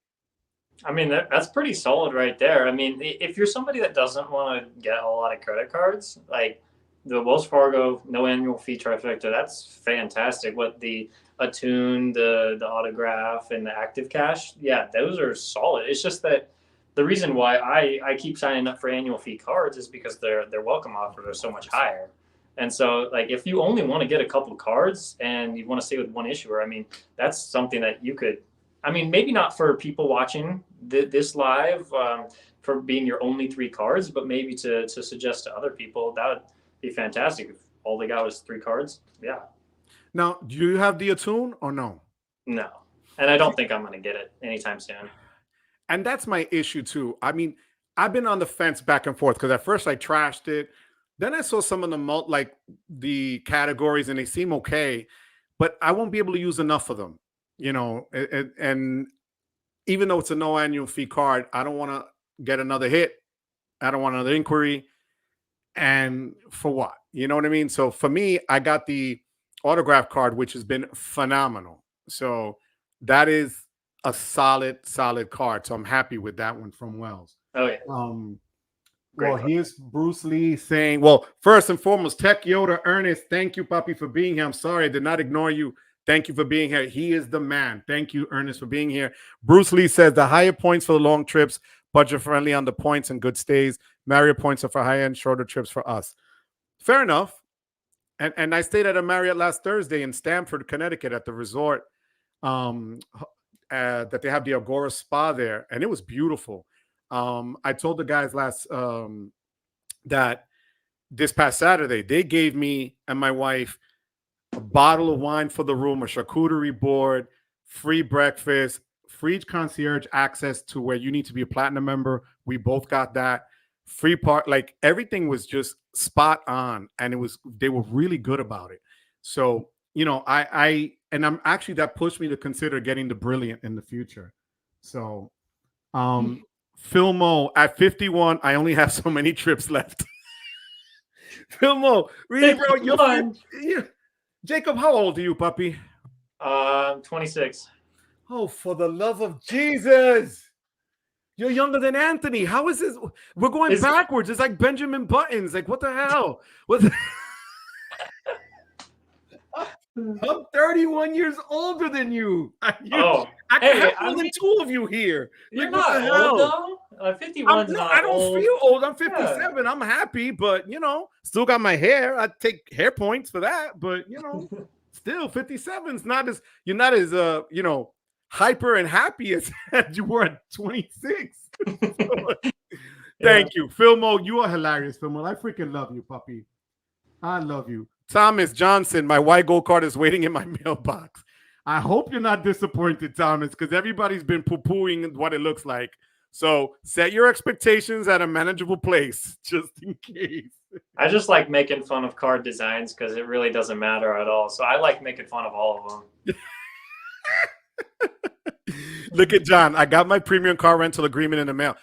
[SPEAKER 2] I mean, that's pretty solid right there. I mean, if you're somebody that doesn't want to get a lot of credit cards, like the Wells Fargo no annual fee trifecta, that's fantastic. What the Attune, the Autograph, and the Active Cash, yeah, those are solid. It's just that the reason why I keep signing up for annual fee cards is because their welcome offers are so much higher. And so, like, if you only want to get a couple cards and you want to stay with one issuer, I mean, that's something that you could. I mean, maybe not for people watching this live for being your only 3 cards, but maybe to suggest to other people, that would be fantastic if all they got was 3 cards. Yeah.
[SPEAKER 1] Now, do you have the Attune or no?
[SPEAKER 2] No. And I don't think I'm going to get it anytime soon.
[SPEAKER 1] And that's my issue too. I mean, I've been on the fence back and forth because at first I trashed it. Then I saw some of the categories and they seem okay, but I won't be able to use enough of them, and even though it's a no annual fee card, I don't want to get another hit. I don't want another inquiry. And for what? You know what I mean? So for me, I got the Autograph card, which has been phenomenal. So that is a solid card. So I'm happy with that one from Wells.
[SPEAKER 2] Oh, yeah.
[SPEAKER 1] Well, here's Bruce Lee saying, well, first and foremost, Tech Yoda Ernest, thank you, Puppy, for being here. I'm sorry I did not ignore you. Thank you for being here. He is the man. Thank you, Ernest, for being here. Bruce Lee says the higher points for the long trips, budget friendly on the points and good stays. Marriott points are for high-end, shorter trips for us. Fair enough. And I stayed at a Marriott last Thursday in Stamford, Connecticut at the resort that they have the Agora Spa there, and it was beautiful. I told the guys that this past Saturday, they gave me and my wife a bottle of wine for the room, a charcuterie board, free breakfast, free concierge access to where you need to be a platinum member. We both got that. Free part, like everything was just spot on, and they were really good about it. So, I'm actually, that pushed me to consider getting the Brilliant in the future. So, Philmo, at 51, I only have so many trips left. Philmo, really, bro? Jacob, how old are you, puppy?
[SPEAKER 2] 26.
[SPEAKER 1] Oh, for the love of Jesus. You're younger than Anthony. How is this? We're going backwards. It's like Benjamin Buttons. Like, what the hell? I'm 31 years older than you. I can have more than 2 of you here.
[SPEAKER 2] You're not old, though. 51's not
[SPEAKER 1] I don't
[SPEAKER 2] old.
[SPEAKER 1] feel old. I'm 57. Yeah. I'm happy, but, still got my hair. I take hair points for that, but, still 57's not as, you're not as, hyper and happy as you were at 26. Thank you. Philmo, you are hilarious, Philmo. I freaking love you, puppy. I love you. Thomas Johnson, my white gold card is waiting in my mailbox. I hope you're not disappointed, Thomas, because everybody's been poo-pooing what it looks like. So set your expectations at a manageable place, just in case.
[SPEAKER 2] I just like making fun of card designs because it really doesn't matter at all. So I like making fun of all of them.
[SPEAKER 1] Look at John. I got my premium car rental agreement in the mail.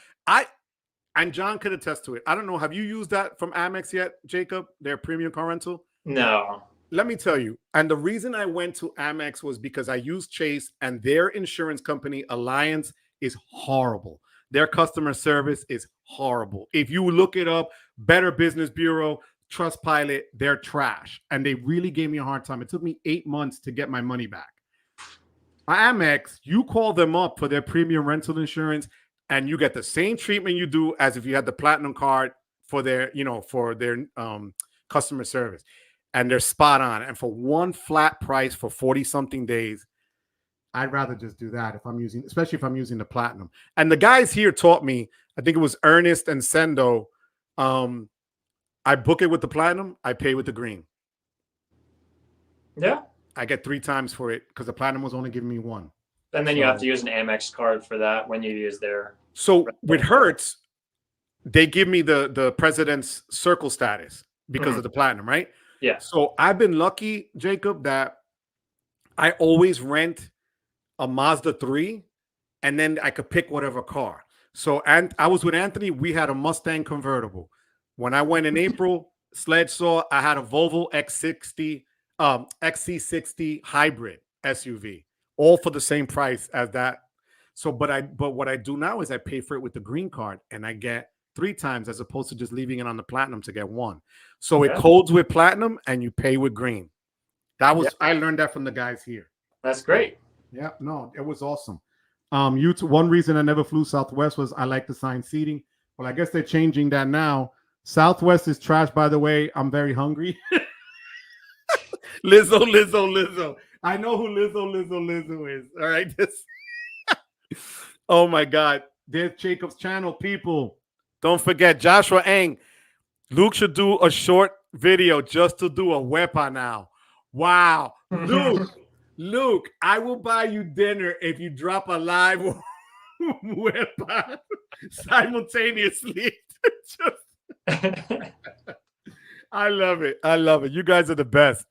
[SPEAKER 1] And John could attest to it. I don't know. Have you used that from Amex yet, Jacob? Their premium car rental?
[SPEAKER 2] No.
[SPEAKER 1] Let me tell you. And the reason I went to Amex was because I used Chase, and their insurance company, Alliance, is horrible. Their customer service is horrible. If you look it up, Better Business Bureau, Trustpilot, they're trash. And they really gave me a hard time. It took me 8 months to get my money back. Amex, you call them up for their premium rental insurance, and you get the same treatment you do as if you had the platinum card for their, customer service. And they're spot on. And for one flat price for 40-something days, I'd rather just do that especially if I'm using the platinum. And the guys here taught me, I think it was Ernest and Sendo, I book it with the platinum, I pay with the green.
[SPEAKER 2] Yeah.
[SPEAKER 1] I get 3 times for it because the platinum was only giving me 1.
[SPEAKER 2] And then you have to use an Amex card for that when you use their.
[SPEAKER 1] So with Hertz, they give me the President's Circle status because of the platinum, right?
[SPEAKER 2] Yeah.
[SPEAKER 1] So I've been lucky, Jacob, that I always rent a Mazda 3, and then I could pick whatever car. So, and I was with Anthony. We had a Mustang convertible. When I went in April, sledge saw. I had a Volvo X60, XC60 hybrid SUV, all for the same price as that. So, but what I do now is I pay for it with the green card, and I get 3 times as opposed to just leaving it on the platinum to get 1. So it codes with platinum, and you pay with green. That was I learned that from the guys here.
[SPEAKER 2] That's great.
[SPEAKER 1] Yeah, no, it was awesome. One reason I never flew Southwest was I like the assigned seating. Well, I guess they're changing that now. Southwest is trash, by the way. I'm very hungry. Lizzo. I know who Lizzo is. All right. Oh my God. There's Jacob's channel, people. Don't forget Joshua Eng. Luke should do a short video just to do a Wepa now. Wow. Luke, I will buy you dinner if you drop a live Wepa simultaneously. I love it. You guys are the best.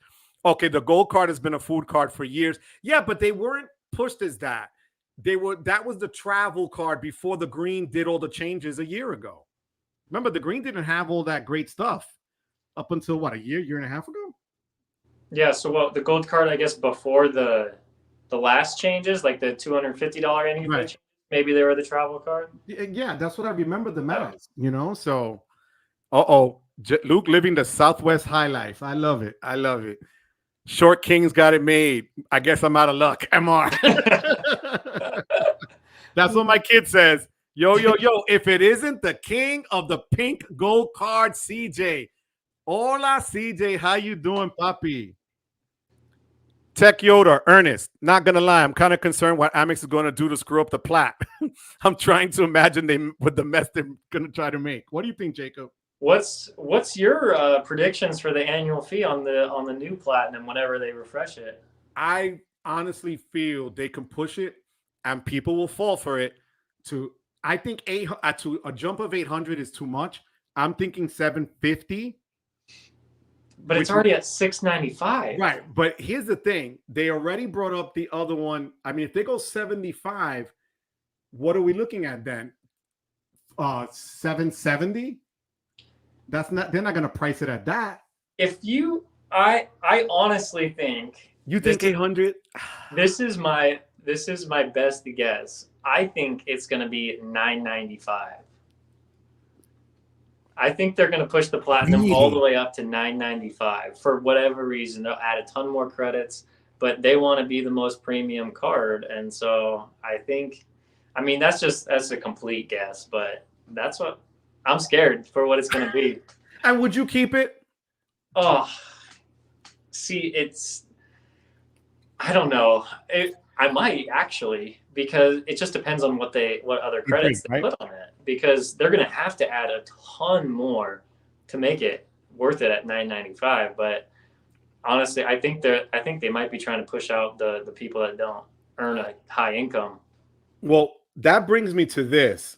[SPEAKER 1] Okay, the gold card has been a food card for years. Yeah, but they weren't pushed as that. That was the travel card before the green did all the changes a year ago. Remember, the green didn't have all that great stuff up until what, a year and a half ago?
[SPEAKER 2] Yeah, so the gold card, I guess, before the last changes, like the $250 annual change, maybe they were the travel card.
[SPEAKER 1] Yeah, that's what I remember them as, so Luke living the Southwest high life. I love it. Short Kings got it made. I guess I'm out of luck. MR. That's what my kid says. Yo, if it isn't the king of the pink gold card, CJ. Hola, CJ. How you doing, papi? Tech Yoda, Ernest. Not going to lie. I'm kind of concerned what Amex is going to do to screw up the plat. I'm trying to imagine with the mess they're going to try to make. What do you think, Jacob?
[SPEAKER 2] What's your predictions for the annual fee on the new platinum whenever they refresh it?
[SPEAKER 1] I honestly feel they can push it and people will fall for it. I think to a jump of 800 is too much. I'm thinking 750.
[SPEAKER 2] But it's already at 695.
[SPEAKER 1] Right. But here's the thing. They already brought up the other one. I mean, if they go 75, what are we looking at then? 770? They're not going to price it at that.
[SPEAKER 2] I honestly think.
[SPEAKER 1] You think 800?
[SPEAKER 2] This is my best guess. I think it's going to be 995. I think they're going to push the platinum all the way up to 995 for whatever reason. They'll add a ton more credits, but they want to be the most premium card. And so that's a complete guess, but that's what I'm scared for what it's going to be.
[SPEAKER 1] And would you keep it?
[SPEAKER 2] Oh, see, I don't know. I might actually, because it just depends on what other credits they put on it. Because they're going to have to add a ton more to make it worth it at $995. But honestly, I think they might be trying to push out the people that don't earn a high income. Well,
[SPEAKER 1] that brings me to this.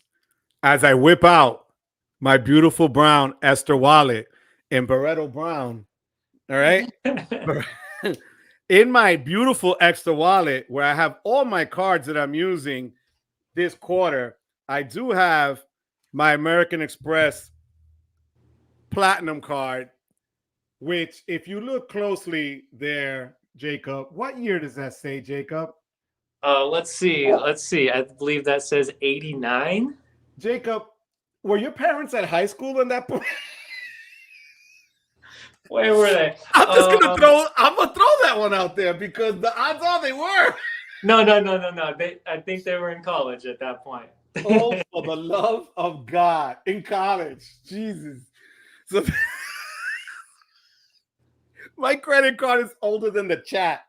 [SPEAKER 1] As I whip out my beautiful brown Ekster wallet in Barretto brown, all right? In my beautiful Ekster wallet, where I have all my cards that I'm using this quarter, I do have my American Express Platinum card, which if you look closely there, Jacob, what year does that say, Jacob?
[SPEAKER 2] Let's see. I believe that says 89.
[SPEAKER 1] Jacob, were your parents at high school in that point?
[SPEAKER 2] Where were they?
[SPEAKER 1] I'm gonna throw that one out there because the odds are they were.
[SPEAKER 2] No. I think they were in college at that point.
[SPEAKER 1] Oh, for the love of God, in college. Jesus. So my credit card is older than the chat.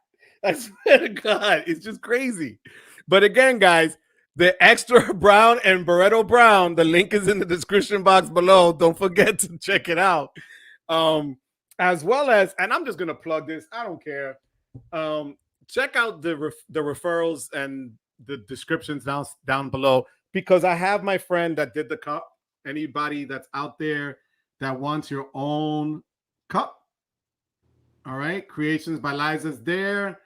[SPEAKER 1] I swear to God, it's just crazy. But again, guys, the Ekster brown and Barretto brown, the link is in the description box below. Don't forget to check it out. As well as, and I'm just going to plug this. I don't care. Check out the referrals and the descriptions down below, because I have my friend that did the cup. Anybody that's out there that wants your own cup. All right. Creations by Liza's there.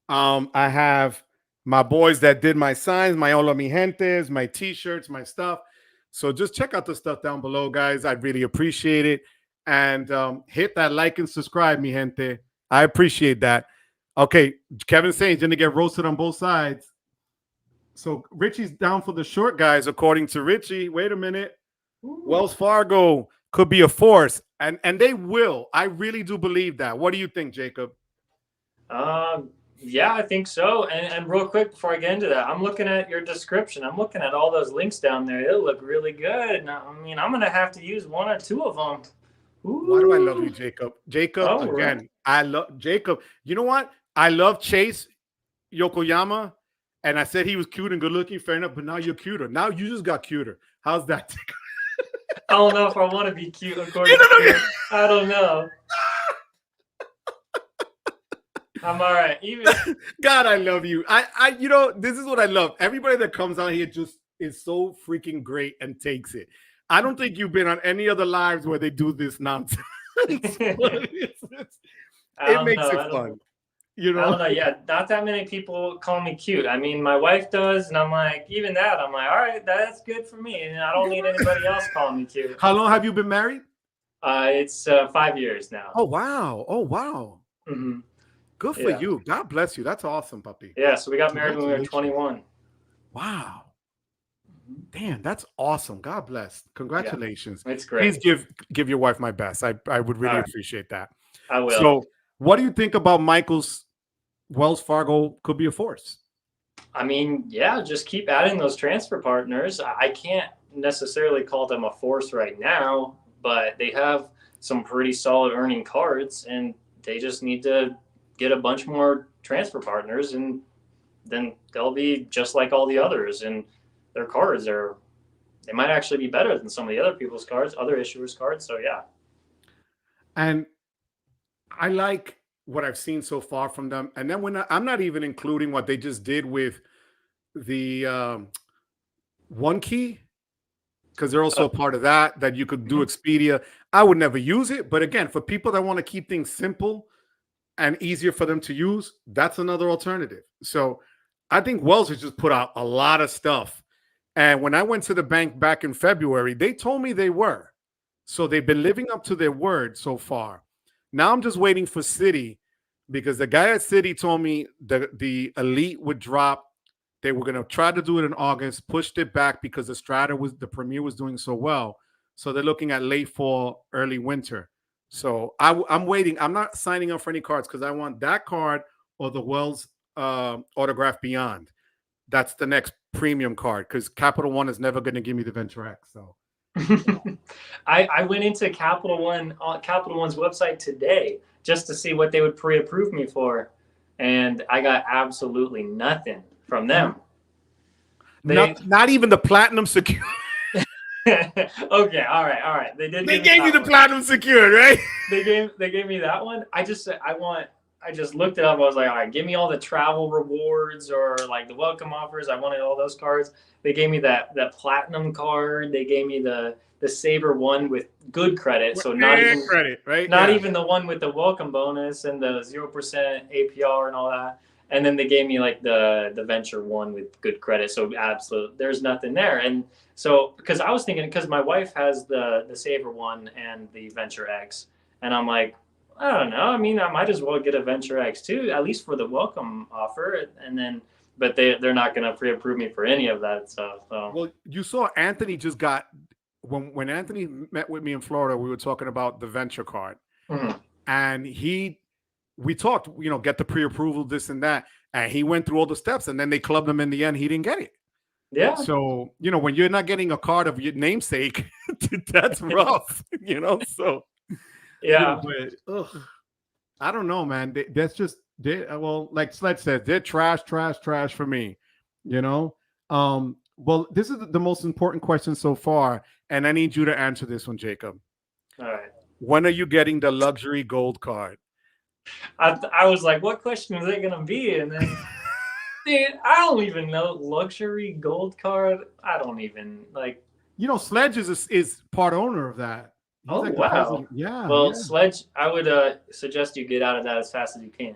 [SPEAKER 1] I have my boys that did my signs, my Hola Mi Gentes, my t-shirts, my stuff. So just check out the stuff down below, guys. I'd really appreciate it. And hit that like and subscribe, mi gente. I appreciate that. Okay, Kevin's saying he's going to get roasted on both sides. So Richie's down for the short guys, according to Richie. Wait a minute. Ooh. Wells Fargo could be a force, and they will. I really do believe that. What do you think, Jacob?
[SPEAKER 2] Yeah, I think so. And real quick before I get into that, I'm looking at your description. I'm looking at all those links down there. They look really good. Now, I mean, I'm going to have to use one or two of them. Ooh.
[SPEAKER 1] Why do I love you, Jacob? Jacob, again, right. I love Jacob. You know what? I love Chase Yokoyama, and I said he was cute and good looking. Fair enough, but now you're cuter. Now you just got cuter. How's that?
[SPEAKER 2] I don't know if I want to be cute. According to you. I don't know. I'm all right. Even
[SPEAKER 1] God, I love you. I, you know, this is what I love. Everybody that comes out here just is so freaking great and takes it. I don't think you've been on any other lives where they do this nonsense. It makes it fun. You know?
[SPEAKER 2] I don't know. Yeah, not that many people call me cute. I mean, my wife does, and I'm like, even that, I'm like, all right, that's good for me, and I don't need anybody else calling me cute.
[SPEAKER 1] How long have you been married?
[SPEAKER 2] It's 5 years now.
[SPEAKER 1] Oh wow! Oh wow!
[SPEAKER 2] Mm-hmm.
[SPEAKER 1] Good for you. God bless you. That's awesome, puppy.
[SPEAKER 2] Yeah. So we got married when we were 21.
[SPEAKER 1] Wow. Damn, that's awesome. God bless. Congratulations.
[SPEAKER 2] Yeah, it's great.
[SPEAKER 1] Please give your wife my best. I would really appreciate that.
[SPEAKER 2] I will.
[SPEAKER 1] So, what do you think about Michael's Wells Fargo could be a force?
[SPEAKER 2] I mean, yeah, just keep adding those transfer partners. I can't necessarily call them a force right now, but they have some pretty solid earning cards, and they just need to get a bunch more transfer partners, and then they'll be just like all the others. And their cards they might actually be better than some of the other people's cards, other issuers' cards. So yeah. And
[SPEAKER 1] I like what I've seen so far from them. And then I'm not even including what they just did with the One Key, because they're also a part of that you could do Expedia. I would never use it. But again, for people that want to keep things simple and easier for them to use, that's another alternative. So I think Wells has just put out a lot of stuff. And when I went to the bank back in February, they told me they were. So they've been living up to their word so far. Now I'm just waiting for Citi, because the guy at Citi told me the Elite would drop. They were going to try to do it in August, pushed it back because the Premier was doing so well. So they're looking at late fall, early winter. So I'm waiting. I'm not signing up for any cards because I want that card or the Wells Autograph Beyond. That's the next premium card, because Capital One is never going to give me the Venture X. So
[SPEAKER 2] I went into Capital One's website today just to see what they would pre-approve me for, and I got absolutely nothing from them.
[SPEAKER 1] Not even the platinum secure.
[SPEAKER 2] Okay, all right. They
[SPEAKER 1] gave you the platinum secured, right?
[SPEAKER 2] They gave me that one. I just looked it up. I was like, all right, give me all the travel rewards or like the welcome offers. I wanted all those cards. They gave me that platinum card. They gave me the Saver one with good credit. So not even
[SPEAKER 1] credit, right?
[SPEAKER 2] Not even the one with the welcome bonus and the 0% APR and all that. And then they gave me like the Venture one with good credit. So absolutely, there's nothing there. And so, because I was thinking, because my wife has the Saver one and the Venture X, and I'm like, I don't know. I mean, I might as well get a Venture X too, at least for the welcome offer. And then, but they're not going to pre-approve me for any of that stuff. So.
[SPEAKER 1] Well, you saw Anthony just got, when Anthony met with me in Florida, we were talking about the Venture card, and we talked, get the pre-approval, this and that, and he went through all the steps, and then they clubbed him in the end. He didn't get it.
[SPEAKER 2] Yeah.
[SPEAKER 1] So, when you're not getting a card of your namesake, that's rough, so.
[SPEAKER 2] Yeah.
[SPEAKER 1] But, I don't know, man. That's just, like Sledge said, they're trash for me, Well, this is the most important question so far, and I need you to answer this one, Jacob.
[SPEAKER 2] All right.
[SPEAKER 1] When are you getting the luxury gold card?
[SPEAKER 2] I was like, what question is it going to be? And then, dude, I don't even know. Luxury gold card? I don't even, like.
[SPEAKER 1] Sledge is part owner of that.
[SPEAKER 2] He's like wow.
[SPEAKER 1] Yeah.
[SPEAKER 2] Well,
[SPEAKER 1] yeah.
[SPEAKER 2] Sledge, I would suggest you get out of that as fast as you can.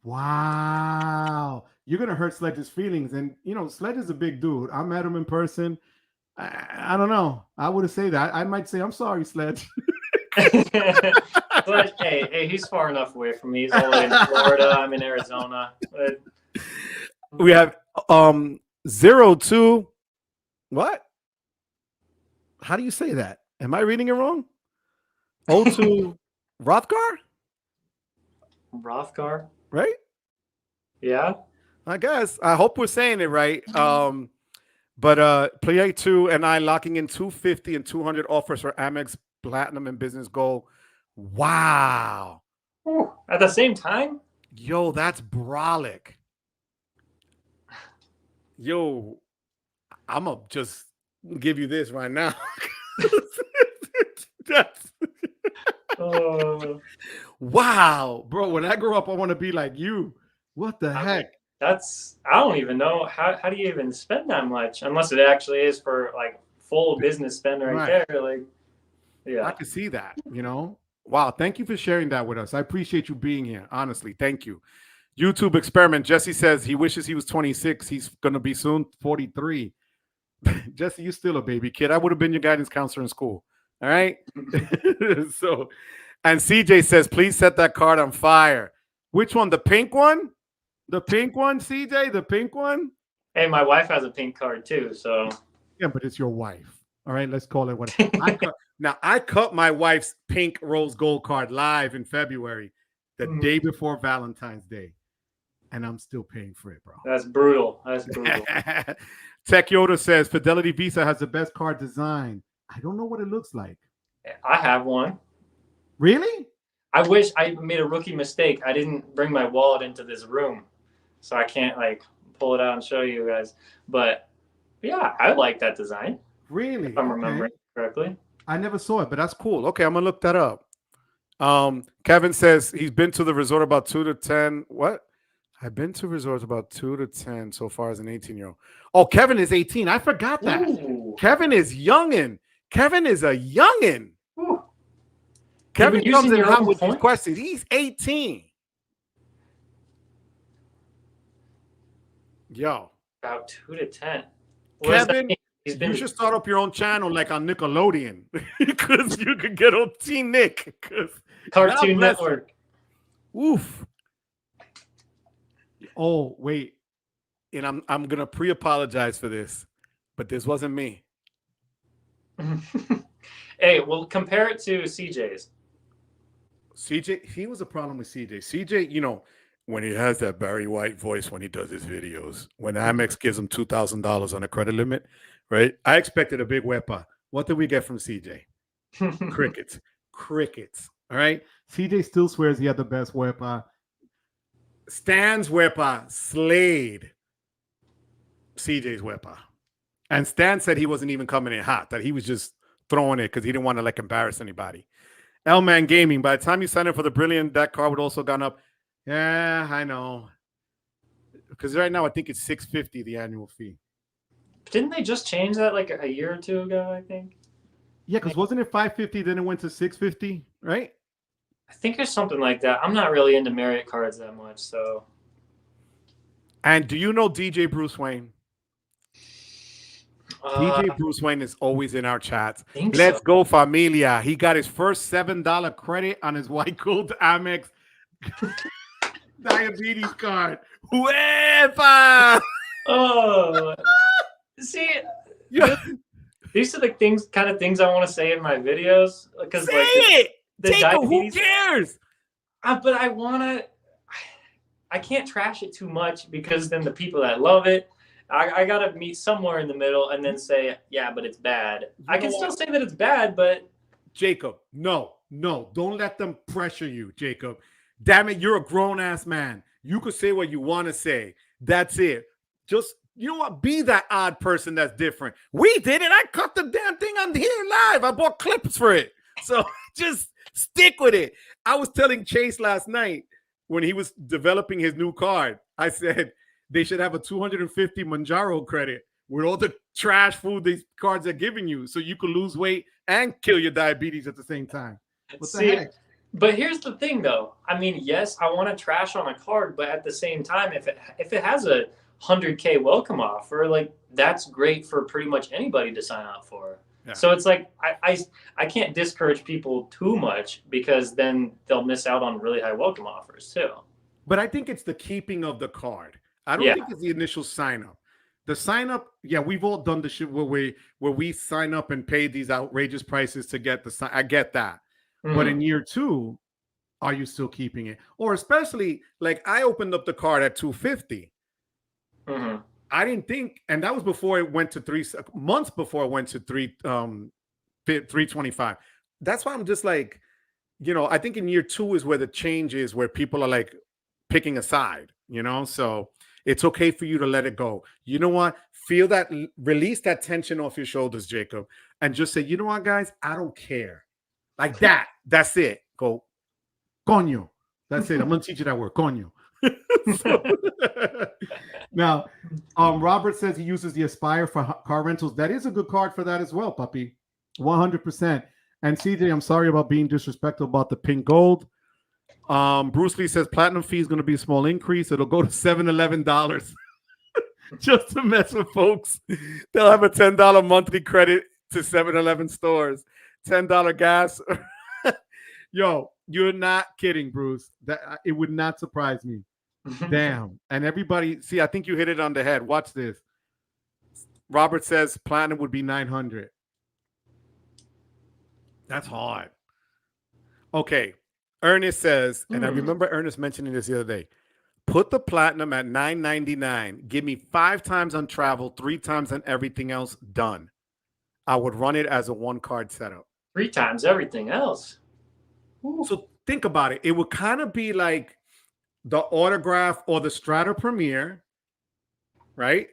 [SPEAKER 1] Wow. You're going to hurt Sledge's feelings. And, Sledge is a big dude. I met him in person. I don't know. I would say that. I might say, I'm sorry, Sledge.
[SPEAKER 2] But hey, he's far enough away from me. He's all the way in Florida. I'm in Arizona. But
[SPEAKER 1] We have 02. What? How do you say that? Am I reading it wrong? 02 Rothgar?
[SPEAKER 2] Rothgar?
[SPEAKER 1] Right?
[SPEAKER 2] Yeah.
[SPEAKER 1] I guess. I hope we're saying it right. But Play 2 and I locking in 250 and 200 offers for Amex Platinum and Business Gold. Wow.
[SPEAKER 2] Ooh, at the same time?
[SPEAKER 1] Yo, that's brolic. Yo, I'm going to just give you this right now. That's... Wow, bro. When I grow up, I want to be like you. What the heck?
[SPEAKER 2] I don't even know. How do you even spend that much? Unless it actually is for like full business spend right there. Like, yeah.
[SPEAKER 1] I can see that, Wow, thank you for sharing that with us. I appreciate you being here. Honestly, thank you. YouTube experiment. Jesse says he wishes he was 26. He's going to be soon 43. Jesse, you still a baby kid. I would have been your guidance counselor in school. All right? So, and CJ says, please set that card on fire. Which one? The pink one? The pink one, CJ? The pink one?
[SPEAKER 2] Hey, my wife has a pink card too, so.
[SPEAKER 1] Yeah, but it's your wife. All right, let's call it what. I cut my wife's pink rose gold card live in February, the day before Valentine's Day, and I'm still paying for it, bro.
[SPEAKER 2] That's brutal. That's brutal.
[SPEAKER 1] Tech Yoda says Fidelity Visa has the best card design. I don't know what it looks like.
[SPEAKER 2] I have one.
[SPEAKER 1] Really?
[SPEAKER 2] I wish I made a rookie mistake. I didn't bring my wallet into this room, so I can't like pull it out and show you guys. But yeah, I like that design.
[SPEAKER 1] Really?
[SPEAKER 2] If I'm remembering correctly.
[SPEAKER 1] I never saw it, but that's cool. Okay, I'm gonna look that up. Kevin says he's been to the resort about 2 to 10. What? I've been to resorts about 2 to 10 so far as an 18-year-old. Oh, Kevin is 18. I forgot that. Ooh. Kevin is youngin. Kevin is a youngin. Ooh. Kevin comes in hot with these questions. He's 18. Yo.
[SPEAKER 2] About 2 to 10.
[SPEAKER 1] Kevin, you should start up your own channel like on Nickelodeon because you could get on Teen Nick.
[SPEAKER 2] Cartoon Network.
[SPEAKER 1] Oof. Oh, wait. And I'm going to pre-apologize for this, but this wasn't me.
[SPEAKER 2] Hey, well, compare it to CJ's.
[SPEAKER 1] CJ, he was a problem with CJ. CJ, when he has that Barry White voice when he does his videos, when Amex gives him $2,000 on a credit limit, right? I expected a big Wepa. What did we get from CJ? Crickets. All right? CJ still swears he had the best Wepa. Stan's Wepa slayed CJ's Wepa. And Stan said he wasn't even coming in hot, that he was just throwing it because he didn't want to embarrass anybody. L-Man Gaming, by the time you signed up for the Brilliant, that car would also gone up. Yeah, I know. Because right now I think it's $650 the annual fee.
[SPEAKER 2] Didn't they just change that like a year or two ago, I think?
[SPEAKER 1] Yeah, because wasn't it $550, then it went to $650, right?
[SPEAKER 2] I think there's something like that. I'm not really into Marriott cards that much, so.
[SPEAKER 1] And do you know DJ Bruce Wayne? DJ Bruce Wayne is always in our chats. Let's go, familia. He got his first $7 credit on his white gold Amex diabetes card. Wepa!
[SPEAKER 2] Oh, see, these are the kind of things I want to say in my videos. Because
[SPEAKER 1] say it! Jacob, who cares?
[SPEAKER 2] But I can't trash it too much because then the people that love it, I got to meet somewhere in the middle and then say, yeah, but it's bad. I can still say that it's bad, but.
[SPEAKER 1] Jacob, no, don't let them pressure you, Jacob. Damn it, you're a grown-ass man. You could say what you want to say. That's it. Just, you know what? Be that odd person that's different. We did it. I cut the damn thing on here live. I bought clips for it. So just stick with it. I was telling Chase last night when he was developing his new card, I said, they should have a 250 Manjaro credit with all the trash food these cards are giving you so you could lose weight and kill your diabetes at the same time. What the heck?
[SPEAKER 2] But here's the thing, though. I mean, yes, I want to trash on a card, but at the same time, if it has a 100K welcome offer, like that's great for pretty much anybody to sign up for.
[SPEAKER 1] Yeah.
[SPEAKER 2] So it's like I can't discourage people too much because then they'll miss out on really high welcome offers too.
[SPEAKER 1] But I think it's the keeping of the card. I don't think it's the initial sign up. The sign up, yeah, we've all done the shit where we sign up and pay these outrageous prices to get the sign. I get that. But in year 2, are you still keeping it? Or especially like I opened up the card at $250. I didn't think, and that was before it went to 3 months before it went to 325. That's why I'm just like, you know, I think in year 2 is where the change is, where people are like picking a side, you know, so it's okay for you to let it go. You know what? Feel that, release that tension off your shoulders, Jacob, and just say, you know what, guys, I don't care. Like that. That's it. Go, coño. That's it. I'm gonna teach you that word, coño. Now, Robert says he uses the Aspire for car rentals. That is a good card for that as well, puppy. 100%. And CJ, I'm sorry about being disrespectful about the pink gold. Bruce Lee says platinum fee is going to be a small increase. It'll go to $7-11 just to mess with folks. They'll have a $10 monthly credit to 7-Eleven stores. $10 gas. Yo, you're not kidding, Bruce. That it would not surprise me. Damn. And everybody, see, I think you hit it on the head. Watch this. Robert says platinum would be 900. That's hard. Okay. Ernest says, and I remember Ernest mentioning this the other day, put the platinum at $9.99. Give me 5 times on travel, 3 times on everything else. Done. I would run it as a 1-card setup.
[SPEAKER 2] 3 times everything else.
[SPEAKER 1] Ooh. So think about it. It would kind of be like the Autograph or the Strata Premier, right?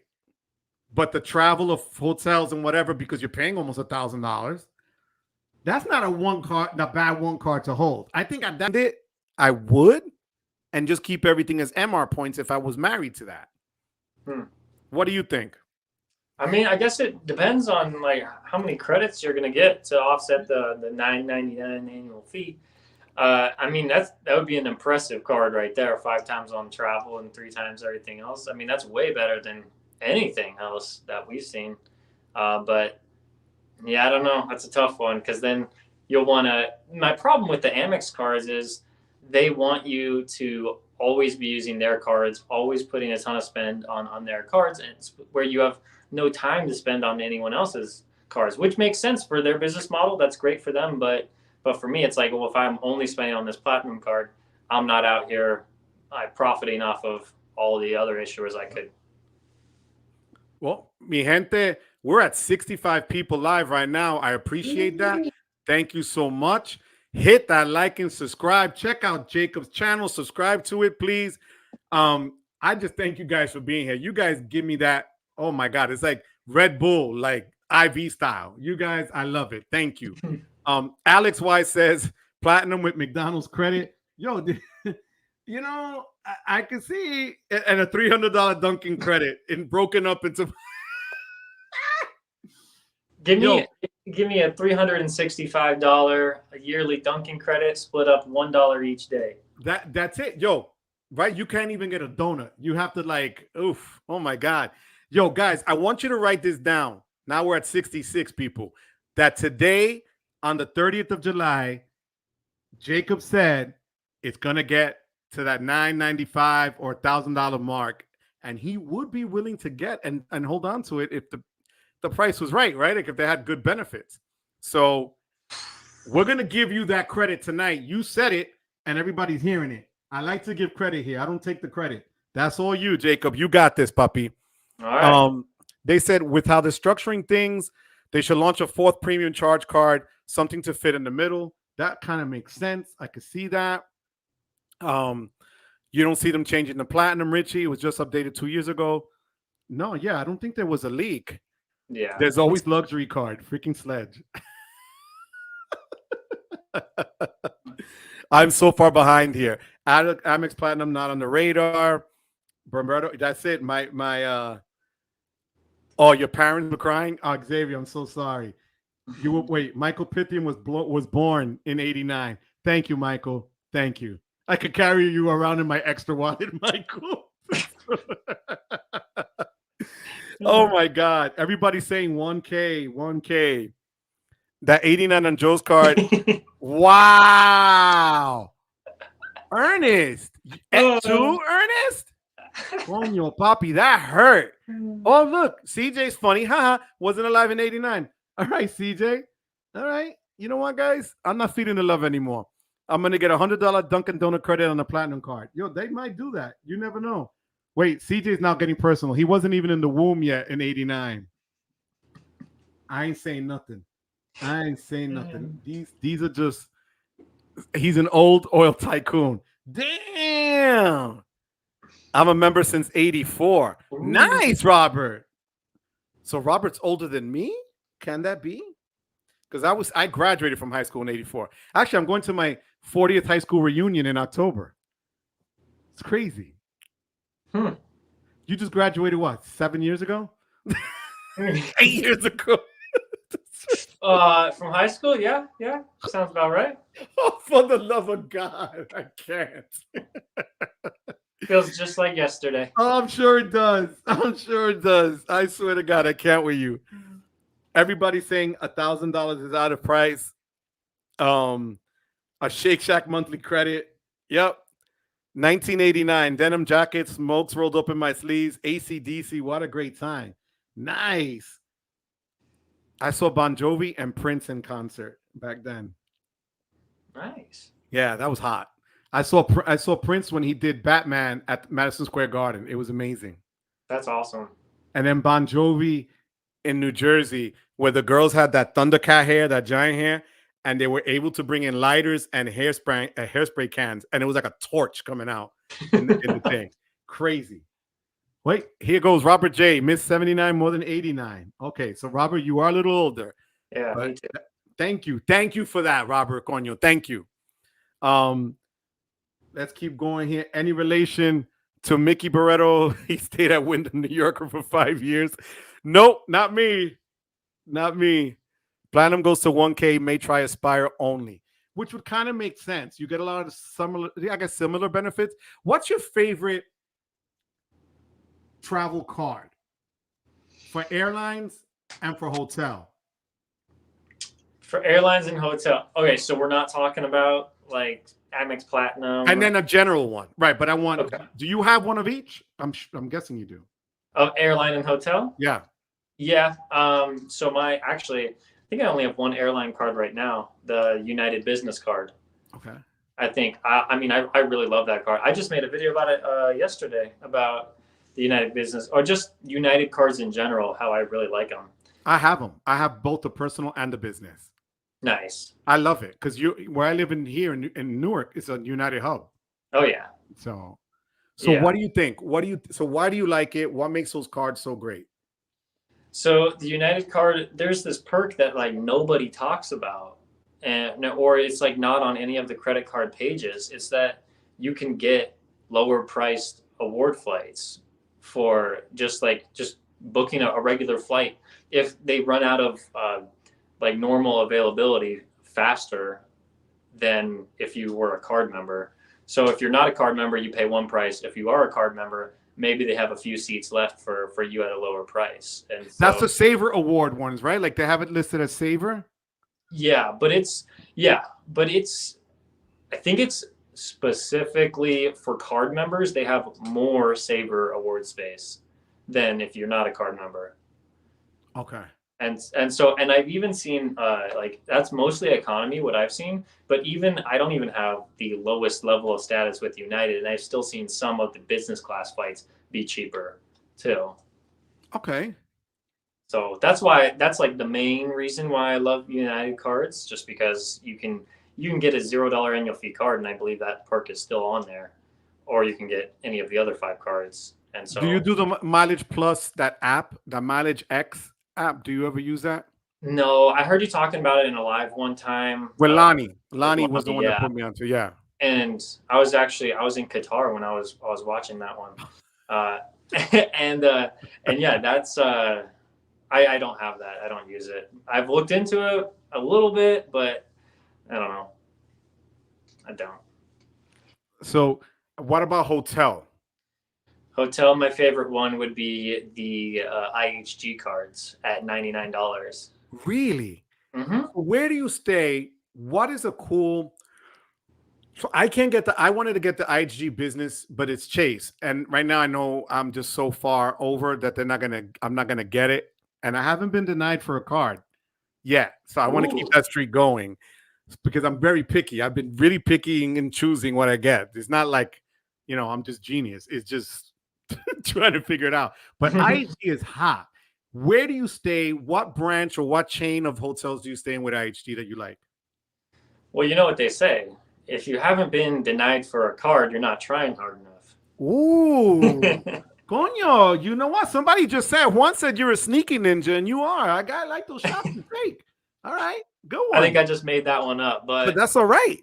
[SPEAKER 1] But the travel of hotels and whatever, because you're paying almost $1,000. That's not a bad 1 card to hold. I think I would, and just keep everything as MR points if I was married to that. What do you think?
[SPEAKER 2] I mean, I guess it depends on like how many credits you're going to get to offset the $9.99 annual fee. I mean, that would be an impressive card right there. 5 times on travel and 3 times everything else. I mean, that's way better than anything else that we've seen. But yeah, I don't know. That's a tough one because then you'll want to. My problem with the Amex cards is they want you to always be using their cards, always putting a ton of spend on their cards, and it's where you have no time to spend on anyone else's cards, which makes sense for their business model. That's great for them, but for me, it's like, well, if I'm only spending on this platinum card, I'm not out here profiting off of all the other issuers I could.
[SPEAKER 1] Well, mi gente, we're at 65 people live right now. I appreciate that. Thank you so much. Hit that like and subscribe. Check out Jacob's channel. Subscribe to it, please. I just thank you guys for being here. You guys give me that. Oh my God, it's like Red Bull, like IV style. You guys, I love it. Thank you. Alex Y says platinum with McDonald's credit. Yo, you know, I can see and a $300 Dunkin' credit and broken up into.
[SPEAKER 2] Give me a $365 yearly Dunkin' credit, split up $1 each day.
[SPEAKER 1] That's it, yo. Right? You can't even get a donut. You have to like, oof. Oh my God. Yo, guys, I want you to write this down. Now we're at 66 people. That today, on the 30th of July, Jacob said it's gonna get to that $995 or $1,000 mark, and he would be willing to get and hold on to it if the price was right? Like if they had good benefits. So we're gonna give you that credit tonight. You said it, and everybody's hearing it. I like to give credit here. I don't take the credit. That's all you, Jacob. You got this, puppy.
[SPEAKER 2] All right.
[SPEAKER 1] They said with how they're structuring things, they should launch a 4th premium charge card, something to fit in the middle. That kind of makes sense. I could see that. You don't see them changing the platinum, Richie. It was just updated 2 years ago. No, yeah, I don't think there was a leak.
[SPEAKER 2] Yeah.
[SPEAKER 1] There's always luxury card. Freaking Sledge. I'm so far behind here. Amex Platinum not on the radar. Bermuda, that's it. Oh, your parents were crying? Oh, Xavier, I'm so sorry. Wait, Michael Pythian was born in '89. Thank you, Michael. Thank you. I could carry you around in my Ekster wallet, Michael. Oh my God. Everybody's saying 1K, 1K. That 89 on Joe's card. Wow. Ernest. At two, Ernest? Coño, papi, that hurt. Oh, look. CJ's funny. Haha. Wasn't alive in 89. All right, CJ. All right. You know what, guys? I'm not feeding the love anymore. I'm going to get $100 Dunkin' Donut credit on the platinum card. Yo, they might do that. You never know. Wait, CJ's now getting personal. He wasn't even in the womb yet in 89. I ain't saying nothing. I ain't saying nothing. These are just, he's an old oil tycoon. Damn. I'm a member since 84. Ooh. Nice, Robert. So Robert's older than me? Can that be? Because I graduated from high school in 84. Actually, I'm going to my 40th high school reunion in October. It's crazy. You just graduated what, 7 years ago? 8 years ago.
[SPEAKER 2] From high school, yeah, sounds about right.
[SPEAKER 1] Oh, for the love of God, I can't.
[SPEAKER 2] Feels just like yesterday.
[SPEAKER 1] Oh, I'm sure it does. I'm sure it does. I swear to God, I can't with you. Everybody's saying $1,000 is out of price. A Shake Shack monthly credit. Yep. 1989 denim jacket, smokes rolled up in my sleeves. AC/DC. What a great time. Nice. I saw Bon Jovi and Prince in concert back then.
[SPEAKER 2] Nice.
[SPEAKER 1] Yeah, that was hot. I saw Prince when he did Batman at Madison Square Garden. It was amazing.
[SPEAKER 2] That's awesome.
[SPEAKER 1] And then Bon Jovi in New Jersey, where the girls had that Thundercat hair, that giant hair, and they were able to bring in lighters and hairspray cans, and it was like a torch coming out in the thing. Crazy. Wait, here goes Robert J. Miss 79 more than 89. Okay, so Robert, you are a little older.
[SPEAKER 2] Yeah, me too.
[SPEAKER 1] Thank you. Thank you for that, Robert Coño. Thank you. Let's keep going here. Any relation to Mickey Barretto? He stayed at Wyndham New Yorker for 5 years. Nope, not me. Not me. Platinum goes to 1K, may try Aspire only, which would kind of make sense. You get a lot of similar benefits. What's your favorite travel card for airlines and for hotel?
[SPEAKER 2] For airlines and hotel. Okay, so we're not talking about like Amex Platinum.
[SPEAKER 1] And then a general one. Right, but I want, okay. Do you have one of each? I'm guessing you do.
[SPEAKER 2] Of airline and hotel?
[SPEAKER 1] Yeah.
[SPEAKER 2] Yeah. So I think I only have one airline card right now, the United Business card.
[SPEAKER 1] Okay.
[SPEAKER 2] I think, I really love that card. I just made a video about it yesterday about the United Business, or just United cards in general, how I really like them.
[SPEAKER 1] I have them. I have both the personal and the business.
[SPEAKER 2] Nice.
[SPEAKER 1] I love it because where I live in Newark, it's a United hub.
[SPEAKER 2] Oh yeah.
[SPEAKER 1] So yeah. What do you think? Why do you like it? What makes those cards so great?
[SPEAKER 2] So the United card, there's this perk that like nobody talks about, or it's like not on any of the credit card pages. It's that you can get lower priced award flights for just booking a regular flight if they run out of like normal availability faster than if you were a card member. So if you're not a card member, you pay one price. If you are a card member, maybe they have a few seats left for you at a lower price. And so,
[SPEAKER 1] that's the Saver Award ones, right? Like they have it listed as Saver.
[SPEAKER 2] Yeah, but I think it's specifically for card members. They have more Saver Award space than if you're not a card member.
[SPEAKER 1] Okay.
[SPEAKER 2] And I've even seen like that's mostly economy, what I've seen, but I don't even have the lowest level of status with United, and I've still seen some of the business class flights be cheaper too.
[SPEAKER 1] Okay.
[SPEAKER 2] So that's like the main reason why I love United cards, just because you can get a $0 annual fee card, and I believe that perk is still on there, or you can get any of the other 5 cards. And so,
[SPEAKER 1] do you do the Mileage Plus, that app, the Mileage X app? Do you ever use that?
[SPEAKER 2] No, I heard you talking about it in a live one time.
[SPEAKER 1] Well, Lonnie was the one that put me onto. Yeah.
[SPEAKER 2] And I was in Qatar when I was watching that one. And yeah, that's I don't have that. I don't use it. I've looked into it a little bit, but I don't know. I don't.
[SPEAKER 1] So what about hotel?
[SPEAKER 2] Hotel, my favorite one would be the IHG cards at $99.
[SPEAKER 1] Really?
[SPEAKER 2] Mm-hmm.
[SPEAKER 1] Where do you stay? What is a cool? So I can't get I wanted to get the IHG business, but it's Chase. And right now I know I'm just so far over that I'm not gonna get it. And I haven't been denied for a card yet. So I want to keep
[SPEAKER 2] Ooh.
[SPEAKER 1] that streak going because I'm very picky. I've been really picky in choosing what I get. It's not like, I'm just genius. It's just trying to figure it out. But IHG is hot. Where do you stay? What branch or what chain of hotels do you stay in with IHG that you like?
[SPEAKER 2] Well, you know what they say. If you haven't been denied for a card, you're not trying hard enough.
[SPEAKER 1] Ooh. Coño, you know what? Somebody just said you're a sneaky ninja, and you are. I like those shots you take. All right, good one.
[SPEAKER 2] I think I just made that one up, but
[SPEAKER 1] that's all right.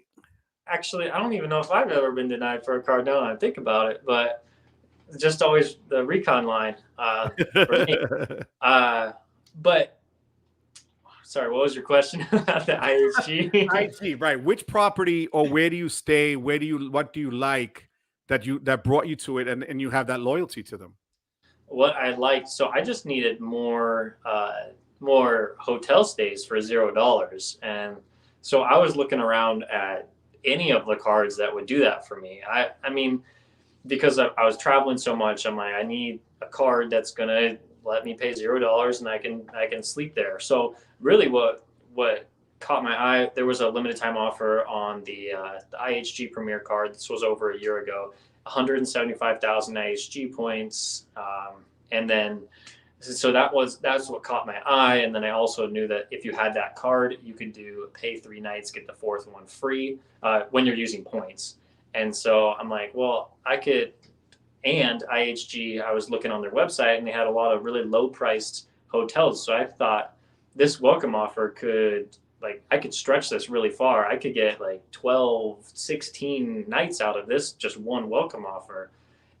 [SPEAKER 2] Actually, I don't even know if I've ever been denied for a card now that I think about it, but just always the recon line for me. But sorry, what was your question about the IHG?
[SPEAKER 1] IHG, right. Which property or where do you stay? What do you like that brought you to it and you have that loyalty to them?
[SPEAKER 2] What I liked, so I just needed more hotel stays for $0. And so I was looking around at any of the cards that would do that for me. I mean, because I was traveling so much, I'm like, I need a card that's gonna let me pay $0 and I can sleep there. So really what caught my eye, there was a limited time offer on the IHG Premier card. This was over a year ago, 175,000 IHG points. And then, so that's what caught my eye. And then I also knew that if you had that card, you could pay 3 nights, get the 4th one free when you're using points. And so I'm like, well, and IHG, I was looking on their website and they had a lot of really low priced hotels. So I thought this welcome offer I could stretch this really far. I could get like 12, 16 nights out of this, just one welcome offer.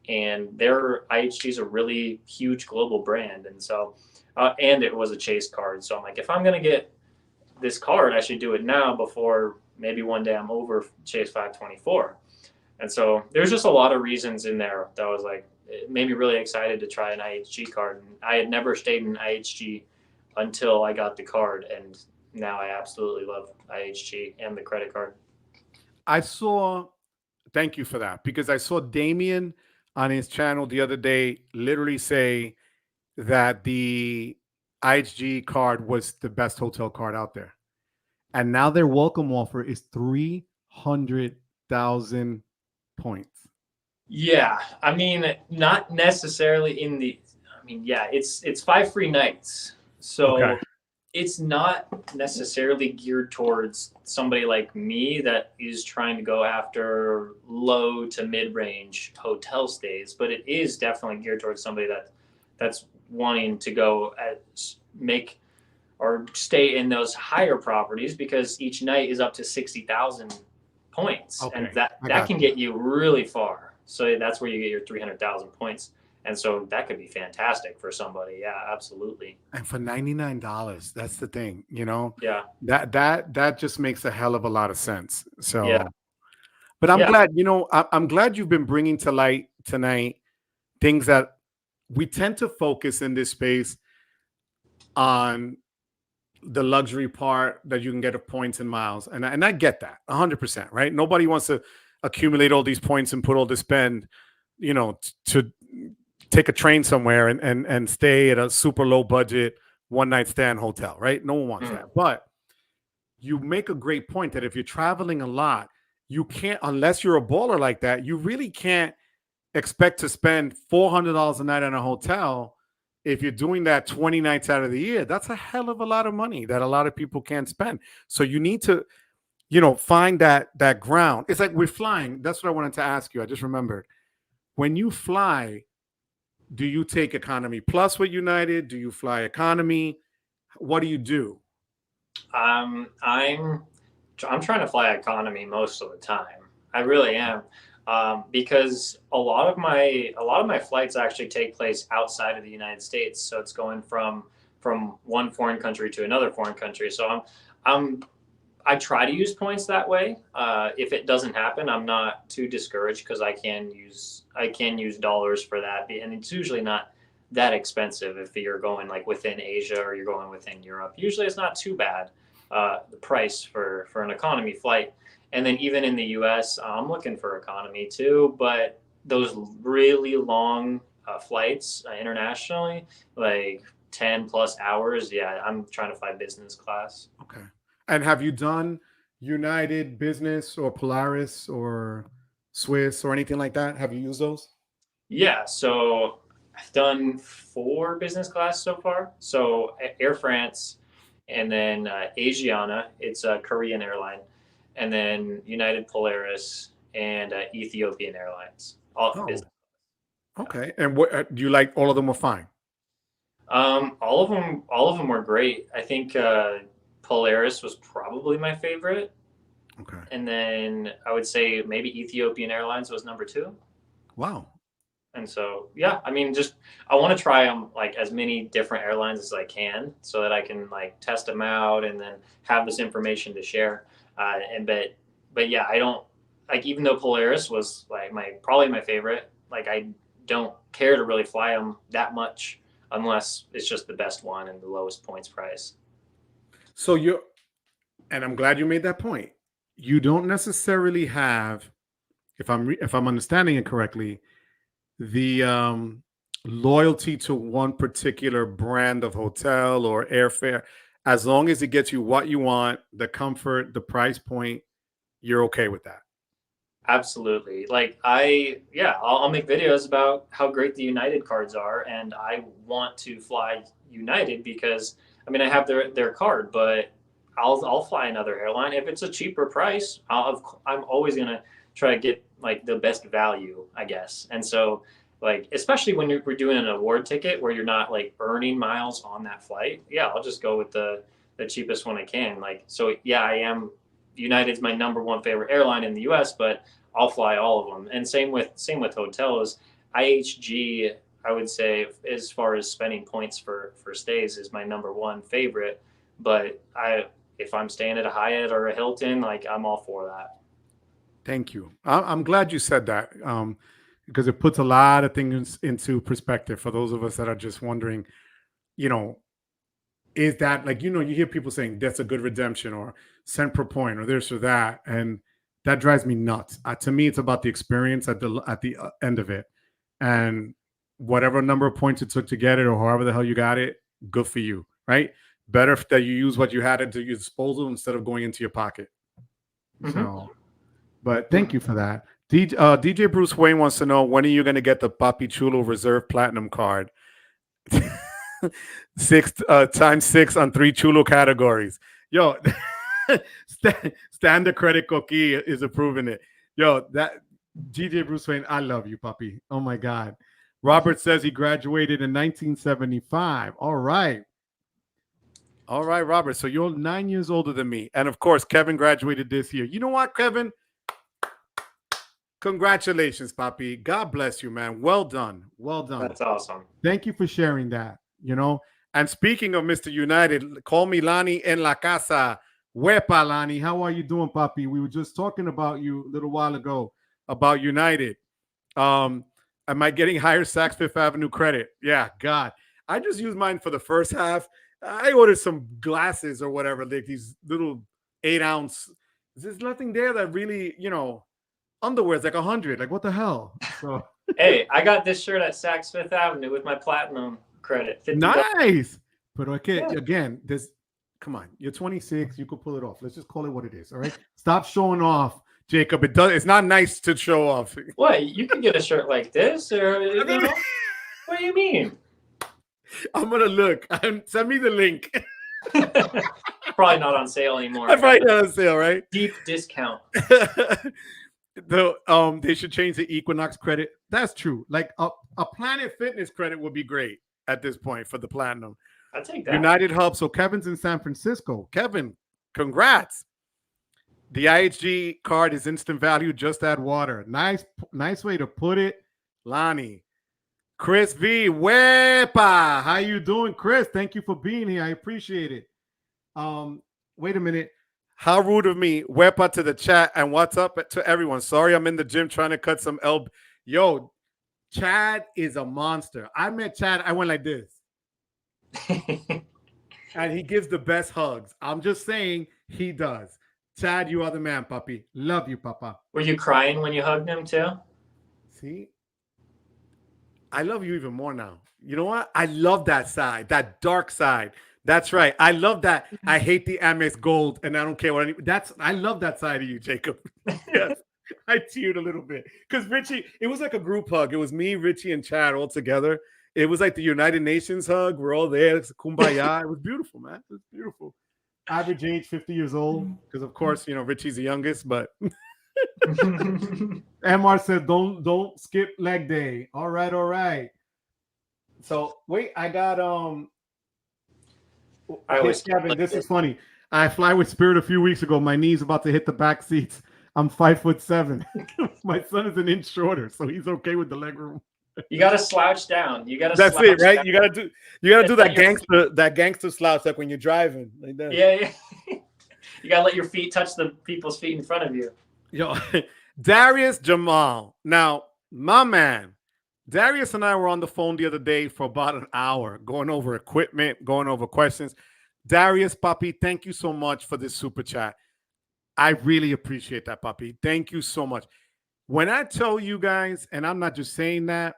[SPEAKER 2] And IHG is a really huge global brand. And so, and it was a Chase card. So I'm like, if I'm going to get this card, I should do it now before maybe one day I'm over Chase 524. And so there's just a lot of reasons in there that was like, it made me really excited to try an IHG card. And I had never stayed in IHG until I got the card. And now I absolutely love IHG and the credit card.
[SPEAKER 1] Thank you for that, because I saw Damien on his channel the other day literally say that the IHG card was the best hotel card out there. And now their welcome offer is 300,000 points.
[SPEAKER 2] Yeah. I mean, not necessarily it's 5 free nights. So okay. It's not necessarily geared towards somebody like me that is trying to go after low to mid-range hotel stays, but it is definitely geared towards somebody that's wanting to go make or stay in those higher properties, because each night is up to 60,000 points. Okay. And that can get you really far. So that's where you get your 300,000 points. And so that could be fantastic for somebody. Yeah, absolutely.
[SPEAKER 1] And for $99, that's the thing,
[SPEAKER 2] Yeah.
[SPEAKER 1] That just makes a hell of a lot of sense. So,
[SPEAKER 2] yeah.
[SPEAKER 1] But I'm glad, I'm glad you've been bringing to light tonight things that we tend to focus in this space on the luxury part that you can get of points and miles. And I get that 100%, right? Nobody wants to accumulate all these points and put all this spend, to take a train somewhere and stay at a super low budget one night stand hotel, right? No one wants that. But you make a great point that if you're traveling a lot, you can't, unless you're a baller like that, you really can't expect to spend $400 a night in a hotel. If you're doing that 20 nights out of the year, that's a hell of a lot of money that a lot of people can't spend. So you need to, find that ground. It's like we're flying. That's what I wanted to ask you. I just remembered. When you fly, do you take economy plus with United? Do you fly economy? What do you do?
[SPEAKER 2] I'm trying to fly economy most of the time. I really am, because a lot of my flights actually take place outside of the United States. So it's going from one foreign country to another foreign country. So I try to use points that way. If it doesn't happen, I'm not too discouraged because I can use dollars for that, and it's usually not that expensive if you're going like within Asia or you're going within Europe. Usually, it's not too bad the price for an economy flight. And then even in the U.S., I'm looking for economy too, but those really long flights internationally, like 10 plus hours, yeah, I'm trying to fly business class.
[SPEAKER 1] Okay. And have you done United Business or Polaris or Swiss or anything like that? Have you used those?
[SPEAKER 2] Yeah, so I've done 4 business class so far. So Air France, and then Asiana, it's a Korean airline, and then United Polaris and Ethiopian Airlines. All
[SPEAKER 1] Oh,
[SPEAKER 2] business.
[SPEAKER 1] okay. And what do you like? All of them were fine.
[SPEAKER 2] All of them were great. I think Polaris was probably my favorite,
[SPEAKER 1] Okay.
[SPEAKER 2] and then I would say maybe Ethiopian Airlines was number 2.
[SPEAKER 1] Wow.
[SPEAKER 2] And so, yeah, I mean, just I want to try like as many different airlines as I can, so that I can like test them out and then have this information to share. But yeah, I don't like, even though Polaris was like probably my favorite. Like, I don't care to really fly them that much unless it's just the best one and the lowest points price.
[SPEAKER 1] So and I'm glad you made that point. You don't necessarily have, if I'm understanding it correctly, the loyalty to one particular brand of hotel or airfare. As long as it gets you what you want, the comfort, the price point, you're okay with that.
[SPEAKER 2] Absolutely. Like I'll make videos about how great the United cards are, and I want to fly United because I mean I have their card, but I'll fly another airline if it's a cheaper price. I'm always gonna try to get like the best value, I guess. And so like especially when we're doing an award ticket where you're not like earning miles on that flight, yeah, I'll just go with the cheapest one I can. Like so, yeah, I am. United's my number 1 favorite airline in the U.S., but I'll fly all of them. And same with hotels. IHG, I would say, as far as spending points for stays, is my number 1 favorite. But if I'm staying at a Hyatt or a Hilton, like I'm all for that.
[SPEAKER 1] Thank you. I'm glad you said that, because it puts a lot of things into perspective for those of us that are just wondering, is that like, you hear people saying that's a good redemption or cent per point or this or that. And that drives me nuts. To me, it's about the experience at the end of it. And whatever number of points it took to get it or however the hell you got it, good for you, right? Better that you use what you had at your disposal instead of going into your pocket. Mm-hmm. So, but thank you for that. DJ Bruce Wayne wants to know, when are you going to get the Papi Chulo Reserve Platinum card? 6 times 6 on 3 Chulo categories. Yo, Standard Credit Coqui is approving it. Yo, that DJ Bruce Wayne, I love you, puppy. Oh my God. Robert says he graduated in 1975. All right, Robert. So you're 9 years older than me. And of course, Kevin graduated this year. You know what, Kevin? Congratulations, Papi. God bless you, man. Well done. Well done.
[SPEAKER 2] That's awesome.
[SPEAKER 1] Thank you for sharing that, And speaking of Mr. United, call me Lani en la casa. Wepa, Lani. How are you doing, Papi? We were just talking about you a little while ago about United. Am I getting higher Saks Fifth Avenue credit? Yeah, God. I just used mine for the first half. I ordered some glasses or whatever, like these little 8-ounce. There's nothing there that really, underwear is like 100. Like, what the hell? So
[SPEAKER 2] hey, I got this shirt at Saks Fifth Avenue with my platinum credit. $50.
[SPEAKER 1] Nice. But okay, again, come on, you're 26, you could pull it off. Let's just call it what it is. All right. Stop showing off, Jacob. It's not nice to show off.
[SPEAKER 2] What? You can get a shirt like this, or what do you mean?
[SPEAKER 1] I'm gonna look. Send me the link.
[SPEAKER 2] Probably not on sale anymore.
[SPEAKER 1] Probably not on sale, right?
[SPEAKER 2] Deep discount.
[SPEAKER 1] They should change the Equinox credit. That's true. Like a Planet Fitness credit would be great at this point for the platinum.
[SPEAKER 2] I'll take that.
[SPEAKER 1] United Hub. So Kevin's in San Francisco. Kevin, congrats. The IHG card is instant value. Just add water. Nice way to put it, Lonnie. Chris V. Wepa. How you doing, Chris? Thank you for being here. I appreciate it. Wait a minute. How rude of me. Wepa to the chat and what's up to everyone. Sorry, I'm in the gym trying to cut some Yo, Chad is a monster. I met Chad. I went like this. And he gives the best hugs. I'm just saying he does. Chad, you are the man, puppy. Love you, papa.
[SPEAKER 2] Were you crying when you hugged him too?
[SPEAKER 1] See? I love you even more now. You know what? I love that side, that dark side. That's right. I love that. I hate the Amex Gold, and I don't care what I love that side of you, Jacob. Yes. I teared a little bit. Because Richie, it was like a group hug. It was me, Richie, and Chad all together. It was like the United Nations hug. We're all there. It's a kumbaya. It was beautiful, man. It was beautiful. Average age, 50 years old. Because, of course, Richie's the youngest, but MR said, don't skip leg day. All right. So, wait, I got, Kevin, this is funny. I fly with Spirit a few weeks ago. My knee's about to hit the back seats. I'm 5'7". My son is an inch shorter, so he's okay with the leg room.
[SPEAKER 2] You gotta slouch down.
[SPEAKER 1] That's it, right? Down. You gotta do that gangster slouch like when you're driving. Like that.
[SPEAKER 2] Yeah. You gotta let your feet touch the people's feet in front of you.
[SPEAKER 1] Yo, Darius Jamal. Now, my man, Darius and I were on the phone the other day for about an hour, going over equipment, going over questions. Darius, puppy, thank you so much for this super chat. I really appreciate that, puppy. Thank you so much. When I tell you guys, and I'm not just saying that,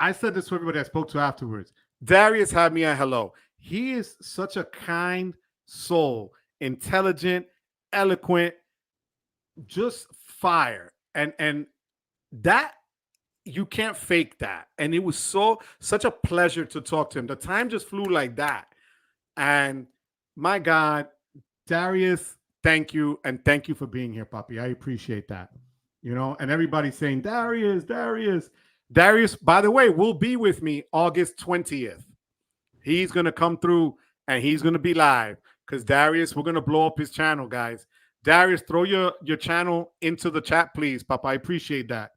[SPEAKER 1] I said this to everybody I spoke to afterwards. Darius had me at hello. He is such a kind soul, intelligent, eloquent, just fire. And that, you can't fake that. And it was such a pleasure to talk to him. The time just flew like that. And my God, Darius, thank you. And thank you for being here, puppy. I appreciate that. And everybody's saying, Darius. Darius, by the way, will be with me August 20th. He's going to come through and he's going to be live because Darius, we're going to blow up his channel, guys. Darius, throw your channel into the chat, please, Papa. I appreciate that.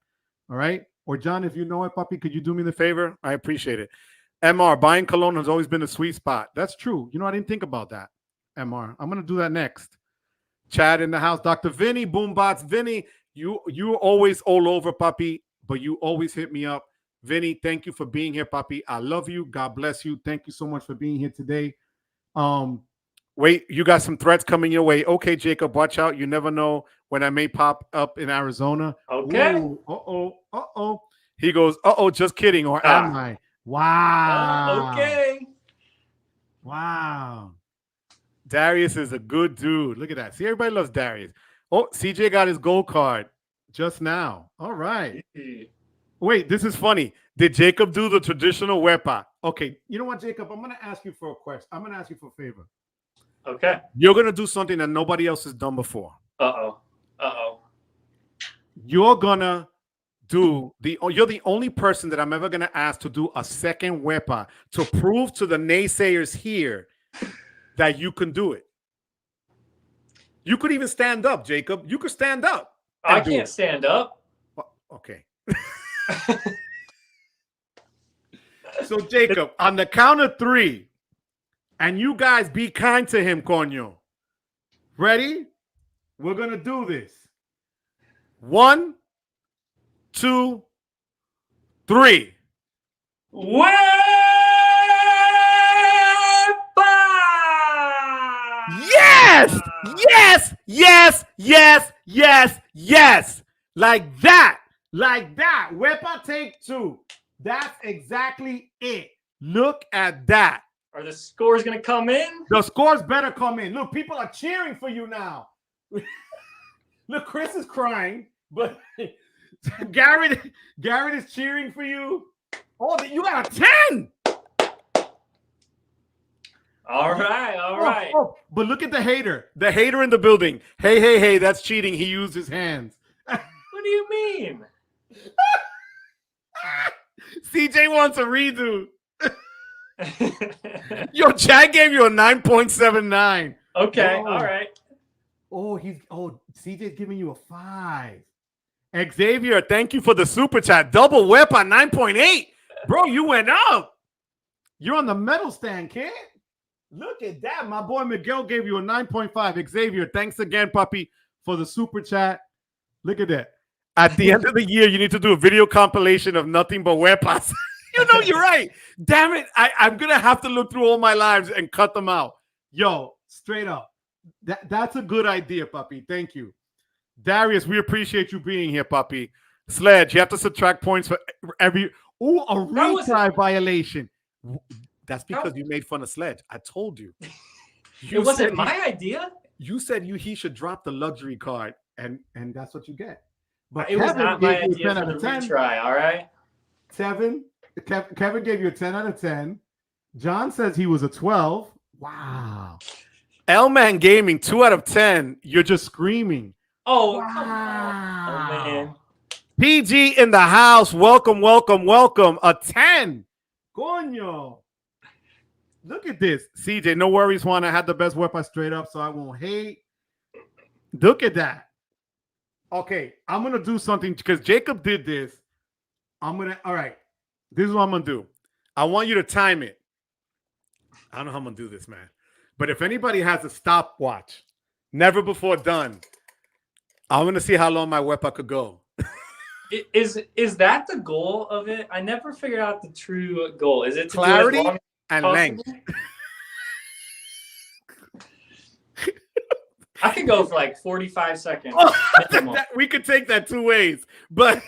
[SPEAKER 1] All right? Or John, if you know it, Puppy, could you do me the favor? I appreciate it. MR, buying cologne has always been a sweet spot. That's true. I didn't think about that, MR. I'm going to do that next. Chad in the house. Dr. Vinny, Boombots. Vinny, you're always all over, Puppy, but you always hit me up. Vinny, thank you for being here, Puppy. I love you. God bless you. Thank you so much for being here today. Wait, you got some threats coming your way. Okay, Jacob, watch out. You never know when I may pop up in Arizona.
[SPEAKER 2] Okay.
[SPEAKER 1] Ooh, uh-oh. He goes, just kidding. Or am I? Wow.
[SPEAKER 2] Okay.
[SPEAKER 1] Wow. Darius is a good dude. Look at that. See, everybody loves Darius. Oh, CJ got his gold card just now. All right. Wait, this is funny. Did Jacob do the traditional Wepa? Okay, you know what, Jacob? I'm going to ask you for a question. I'm going to ask you for a favor.
[SPEAKER 2] Okay.
[SPEAKER 1] You're going to do something that nobody else has done before.
[SPEAKER 2] Uh-oh.
[SPEAKER 1] You're going to do you're the only person that I'm ever going to ask to do a second Wepa to prove to the naysayers here that you can do it. You could even stand up, Jacob. You could stand up.
[SPEAKER 2] I can't stand up.
[SPEAKER 1] Okay. So, Jacob, on the count of 3, and you guys be kind to him, Coño. Ready? We're going to do this. 1, 2, 3.
[SPEAKER 2] Wepa!
[SPEAKER 1] Yes! Yes! Yes! Yes! Yes! Yes! Like that. Like that. Wepa take 2. That's exactly it. Look at that.
[SPEAKER 2] Are the scores going to come in?
[SPEAKER 1] The scores better come in. Look, people are cheering for you now. Look, Chris is crying, but Garrett is cheering for you. Oh, you got a 10.
[SPEAKER 2] All right.
[SPEAKER 1] Oh, but look at the hater. The hater in the building. Hey, that's cheating. He used his hands.
[SPEAKER 2] What do you mean?
[SPEAKER 1] CJ wants a redo. Yo, Chad gave you a 9.79.
[SPEAKER 2] Okay, all right.
[SPEAKER 1] CJ's giving you a 5. Xavier, thank you for the super chat. Double Wepa 9.8. Bro, you went up. You're on the medal stand, kid. Look at that. My boy Miguel gave you a 9.5. Xavier, thanks again, puppy, for the super chat. Look at that. At the end of the year, you need to do a video compilation of nothing but wepas. You know, you're right. Damn it. I'm going to have to look through all my lives and cut them out. Yo, straight up. That's a good idea, puppy. Thank you. Darius, we appreciate you being here, puppy. Sledge, you have to subtract points for every... Ooh, a retry violation. That's because you made fun of Sledge. I told you.
[SPEAKER 2] It wasn't my idea.
[SPEAKER 1] You said he should drop the luxury card, and that's what you get. But
[SPEAKER 2] it was not my idea for the retry, all right?
[SPEAKER 1] 7. Kevin gave you a 10 out of 10. John says he was a 12. Wow. L-Man Gaming, 2 out of 10. You're just screaming.
[SPEAKER 2] Oh,
[SPEAKER 1] wow.
[SPEAKER 2] Come on. Oh, man.
[SPEAKER 1] PG in the house. Welcome, welcome, welcome. A 10. Coño. Look at this. CJ, no worries, Juan. I had the best weapon straight up, so I won't hate. Look at that. Okay, I'm going to do something because Jacob did this. All right. This is what I'm going to do. I want you to time it. I don't know how I'm going to do this, man. But if anybody has a stopwatch, never before done, I'm going to see how long my weapon could go.
[SPEAKER 2] Is that the goal of it? I never figured out the true goal. Is it to
[SPEAKER 1] clarity
[SPEAKER 2] do as long
[SPEAKER 1] and
[SPEAKER 2] as
[SPEAKER 1] length?
[SPEAKER 2] I could go for like 45 seconds.
[SPEAKER 1] We could take that 2 ways, but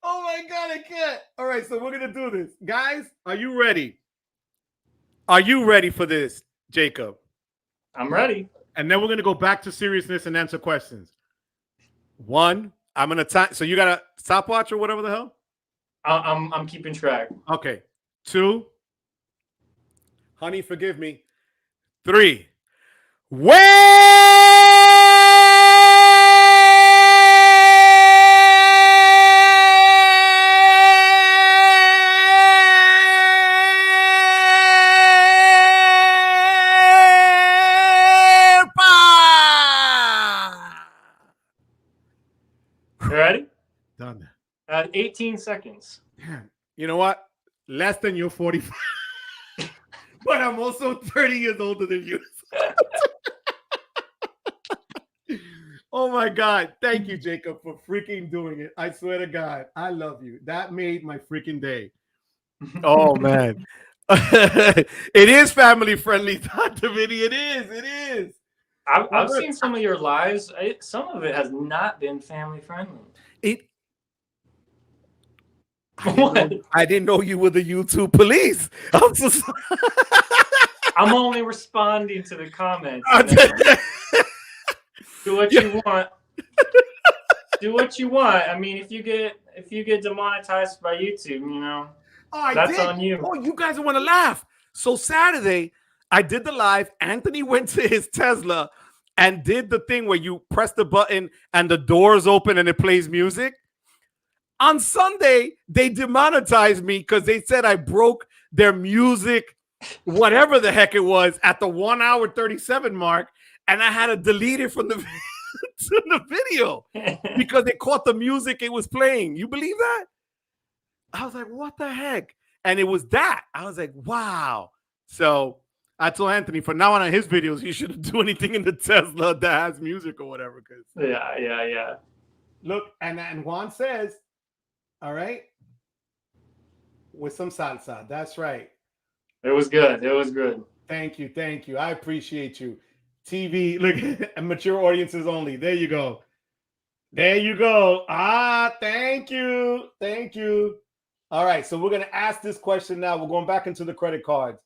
[SPEAKER 1] oh my God, I can't. All right, so we're gonna do this, guys. Are you ready? Are you ready for this, Jacob?
[SPEAKER 2] I'm ready.
[SPEAKER 1] And then we're gonna go back to seriousness and answer questions. 1, I'm gonna time. So you got a stopwatch or whatever the hell?
[SPEAKER 2] I'm keeping track.
[SPEAKER 1] Okay. 2, honey, forgive me. 3,
[SPEAKER 2] You ready?
[SPEAKER 1] Done.
[SPEAKER 2] 18 seconds.
[SPEAKER 1] Damn. You know what? Less than you're 45. But I'm also 30 years older than you. Oh my God. Thank you, Jacob, for freaking doing it. I swear to God, I love you. That made my freaking day. Oh man. It is family friendly, Dr. Vinny. It is.
[SPEAKER 2] I've seen some of your lives. Some of it has not been family friendly.
[SPEAKER 1] I didn't know you were the YouTube police. I'm so sorry.
[SPEAKER 2] I'm only responding to the comments. Do what you want. Do what you want. I mean, if you get demonetized by YouTube, you know, that's on you.
[SPEAKER 1] Oh, you guys want to laugh. So Saturday, I did the live. Anthony went to his Tesla and did the thing where you press the button and the doors open and it plays music. On Sunday, they demonetized me because they said I broke their music, whatever the heck it was, at the 1 hour 37 mark, and I had to delete it from the video because they caught the music it was playing. You believe that? I was like, what the heck? And it was that. I was like, wow. So I told Anthony from now on his videos, he shouldn't do anything in the Tesla that has music or whatever.
[SPEAKER 2] Yeah.
[SPEAKER 1] Look, and Juan says, all right, with some salsa. That's right.
[SPEAKER 2] It was good. It was good.
[SPEAKER 1] Thank you. I appreciate you. TV, look, mature audiences only. There you go. Thank you. All right, so we're going to ask this question now. We're going back into the credit cards.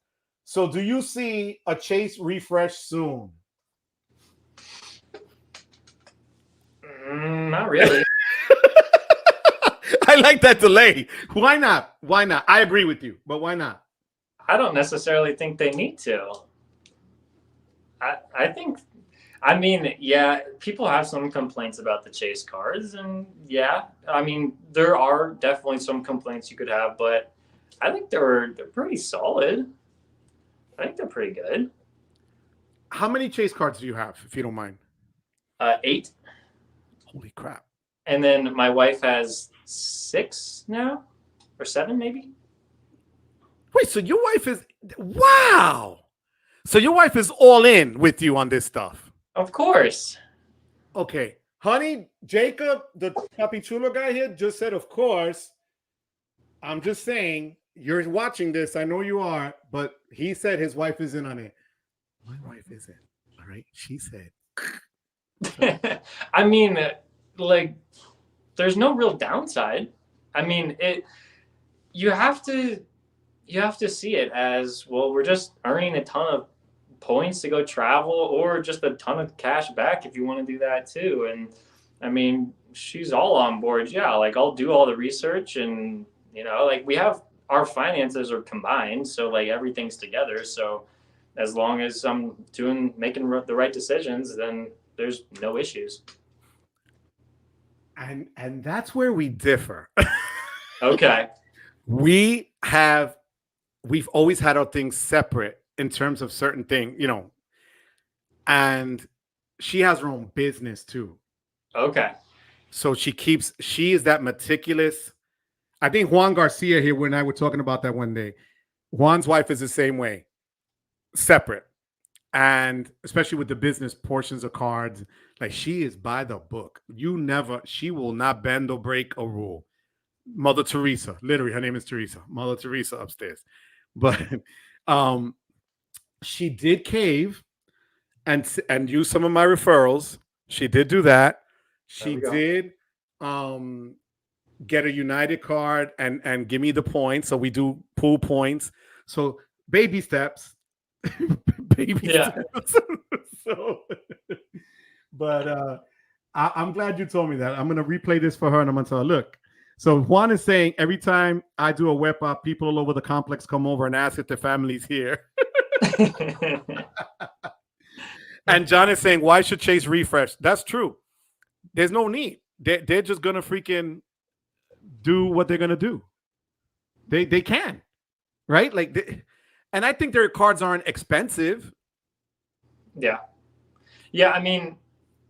[SPEAKER 1] So do you see a Chase refresh soon?
[SPEAKER 2] Not really.
[SPEAKER 1] I like that delay. Why not? I agree with you, but why not?
[SPEAKER 2] I don't necessarily think they need to. I mean, yeah, people have some complaints about the Chase cards, and yeah, I mean, there are definitely some complaints you could have, but I think they're pretty solid. I think they're pretty good.
[SPEAKER 1] How many Chase cards do you have, if you don't mind?
[SPEAKER 2] 8.
[SPEAKER 1] Holy crap.
[SPEAKER 2] And then my wife has 6 now, or 7 maybe.
[SPEAKER 1] Wait, so your wife is wow. So your wife is all in with you on this stuff.
[SPEAKER 2] Of course.
[SPEAKER 1] Okay. Honey, Jacob, the Papi Chulo guy here, just said, of course. I'm just saying, you're watching this. I know you are, but he said his wife is in on it. My wife isn't. All right. She said.
[SPEAKER 2] I mean, like, there's no real downside. I mean, you have to see it as, well, we're just earning a ton of points to go travel, or just a ton of cash back if you want to do that too. And I mean, she's all on board. Yeah, like, I'll do all the research, and like, we have our finances are combined, so like everything's together. So as long as I'm making the right decisions, then there's no issues.
[SPEAKER 1] And that's where we differ.
[SPEAKER 2] Okay.
[SPEAKER 1] We've always had our things separate in terms of certain things, and she has her own business too.
[SPEAKER 2] Okay.
[SPEAKER 1] So she is that meticulous. I think Juan Garcia here, when I were talking about that one day, Juan's wife is the same way, separate. And especially with the business portions of cards, like, she is by the book. She will not bend or break a rule. Mother Teresa, literally, her name is Teresa, Mother Teresa upstairs. But she did cave and use some of my referrals. She did do that. She did get a United card and give me the points. So we do pool points. So baby steps. Steps. So, but I'm glad you told me that. I'm going to replay this for her, and I'm going to tell her, look. So Juan is saying, every time I do a Wepa, people all over the complex come over and ask if their family's here. And John is saying, why should Chase refresh? That's true. There's no need. They're just going to freaking do what they're going to do. They can, right? Like, and I think their cards aren't expensive.
[SPEAKER 2] Yeah. Yeah, I mean,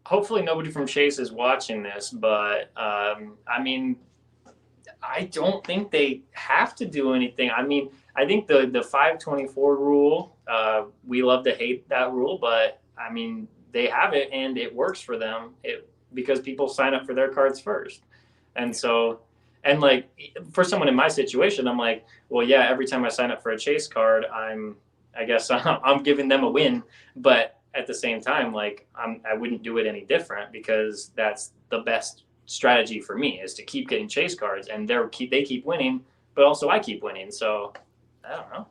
[SPEAKER 2] hopefully nobody from Chase is watching this, but I mean, I don't think they have to do anything. I mean, I think the 524 rule, we love to hate that rule, but I mean, they have it and it works for them because people sign up for their cards first. And so, and like, for someone in my situation, I'm like, well, yeah, every time I sign up for a Chase card, I guess I'm giving them a win. But at the same time, like, I wouldn't do it any different, because that's the best strategy for me, is to keep getting Chase cards, and they keep winning, but also I keep winning. So I don't know.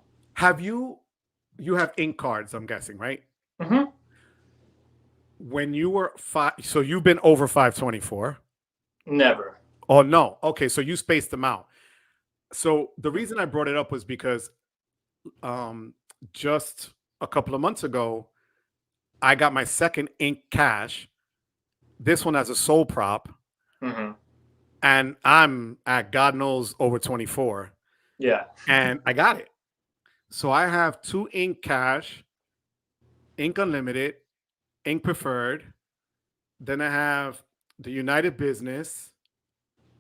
[SPEAKER 1] You have ink cards, I'm guessing, right?
[SPEAKER 2] Mm-hmm.
[SPEAKER 1] When you were so you've been over 524?
[SPEAKER 2] Never.
[SPEAKER 1] Oh, no. Okay, so you spaced them out. So the reason I brought it up was because just a couple of months ago, I got my second ink cash. This one has a soul prop.
[SPEAKER 2] Mm-hmm.
[SPEAKER 1] And I'm at, God knows, over 24.
[SPEAKER 2] Yeah.
[SPEAKER 1] And I got it. So I have 2 ink cash, ink unlimited, ink preferred. Then I have the United business,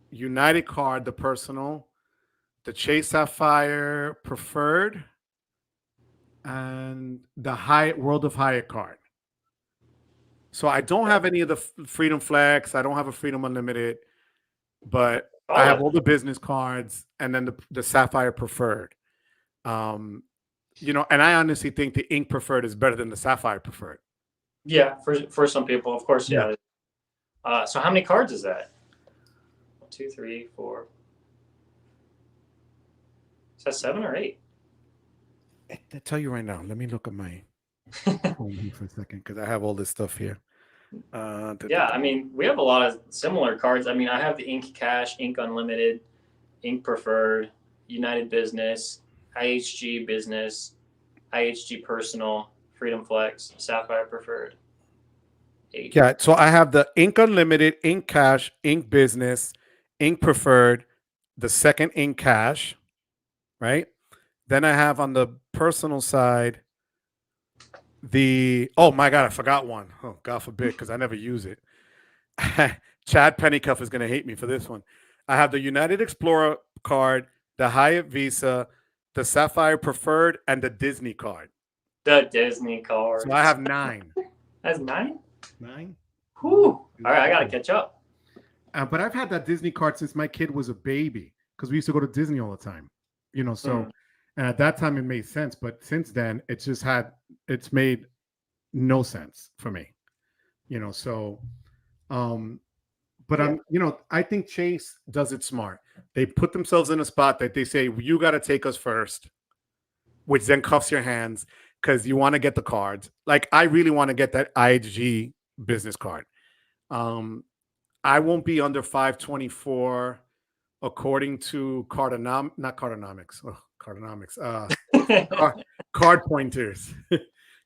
[SPEAKER 1] United card, the personal, the Chase Sapphire preferred, and the World of Hyatt card. So I don't have any of the Freedom Flex. I don't have a Freedom Unlimited, but I have all the business cards, and then the Sapphire preferred. And I honestly think the ink preferred is better than the Sapphire preferred.
[SPEAKER 2] Yeah, for some people, of course, yeah. So how many cards is that? 1, 2, 3, 4. Is that 7 or 8?
[SPEAKER 1] I'll tell you right now. Let me look at my phone here for a second, because I have all this stuff here.
[SPEAKER 2] Yeah, I mean, we have a lot of similar cards. I mean, I have the Ink Cash, Ink Unlimited, Ink Preferred, United Business, IHG Business, IHG Personal, Freedom Flex, Sapphire Preferred. 8.
[SPEAKER 1] Yeah, so I have the Ink Unlimited, Ink Cash, Ink Business, Ink Preferred, the second Ink Cash, right? Then I have on the personal side oh my God, I forgot one. Oh, God forbid, because I never use it. Chad Pennycuff is going to hate me for this one. I have the United Explorer card, the Hyatt Visa, the Sapphire Preferred, and the Disney card.
[SPEAKER 2] The Disney card.
[SPEAKER 1] So I have 9.
[SPEAKER 2] That's 9?
[SPEAKER 1] 9?
[SPEAKER 2] Whew. All right, I got to catch up.
[SPEAKER 1] But I've had that Disney card since my kid was a baby because we used to go to Disney all the time. So and at that time it made sense. But since then, it's made no sense for me. But I think Chase does it smart. They put themselves in a spot that they say, you got to take us first, which then cuffs your hands because you want to get the cards. Like, I really want to get that IHG business card. I won't be under 524 according to CardPointers.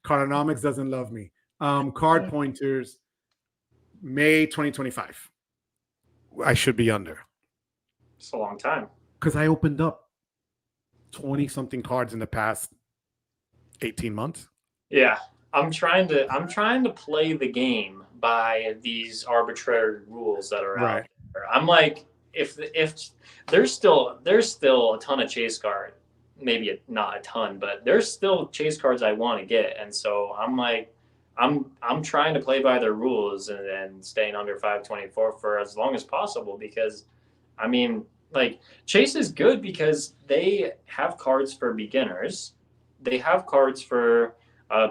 [SPEAKER 1] CardPointers doesn't love me. CardPointers, May 2025. I should be under.
[SPEAKER 2] It's a long time.
[SPEAKER 1] Because I opened up 20-something cards in the past 18 months.
[SPEAKER 2] Yeah. I'm trying to play the game by these arbitrary rules that are out there. I'm like, if there's still a ton of chase card, maybe not a ton, but there's still chase cards I want to get. And so I'm like, I'm trying to play by their rules and staying under 524 for as long as possible because, I mean, like, Chase is good because they have cards for beginners. They have cards for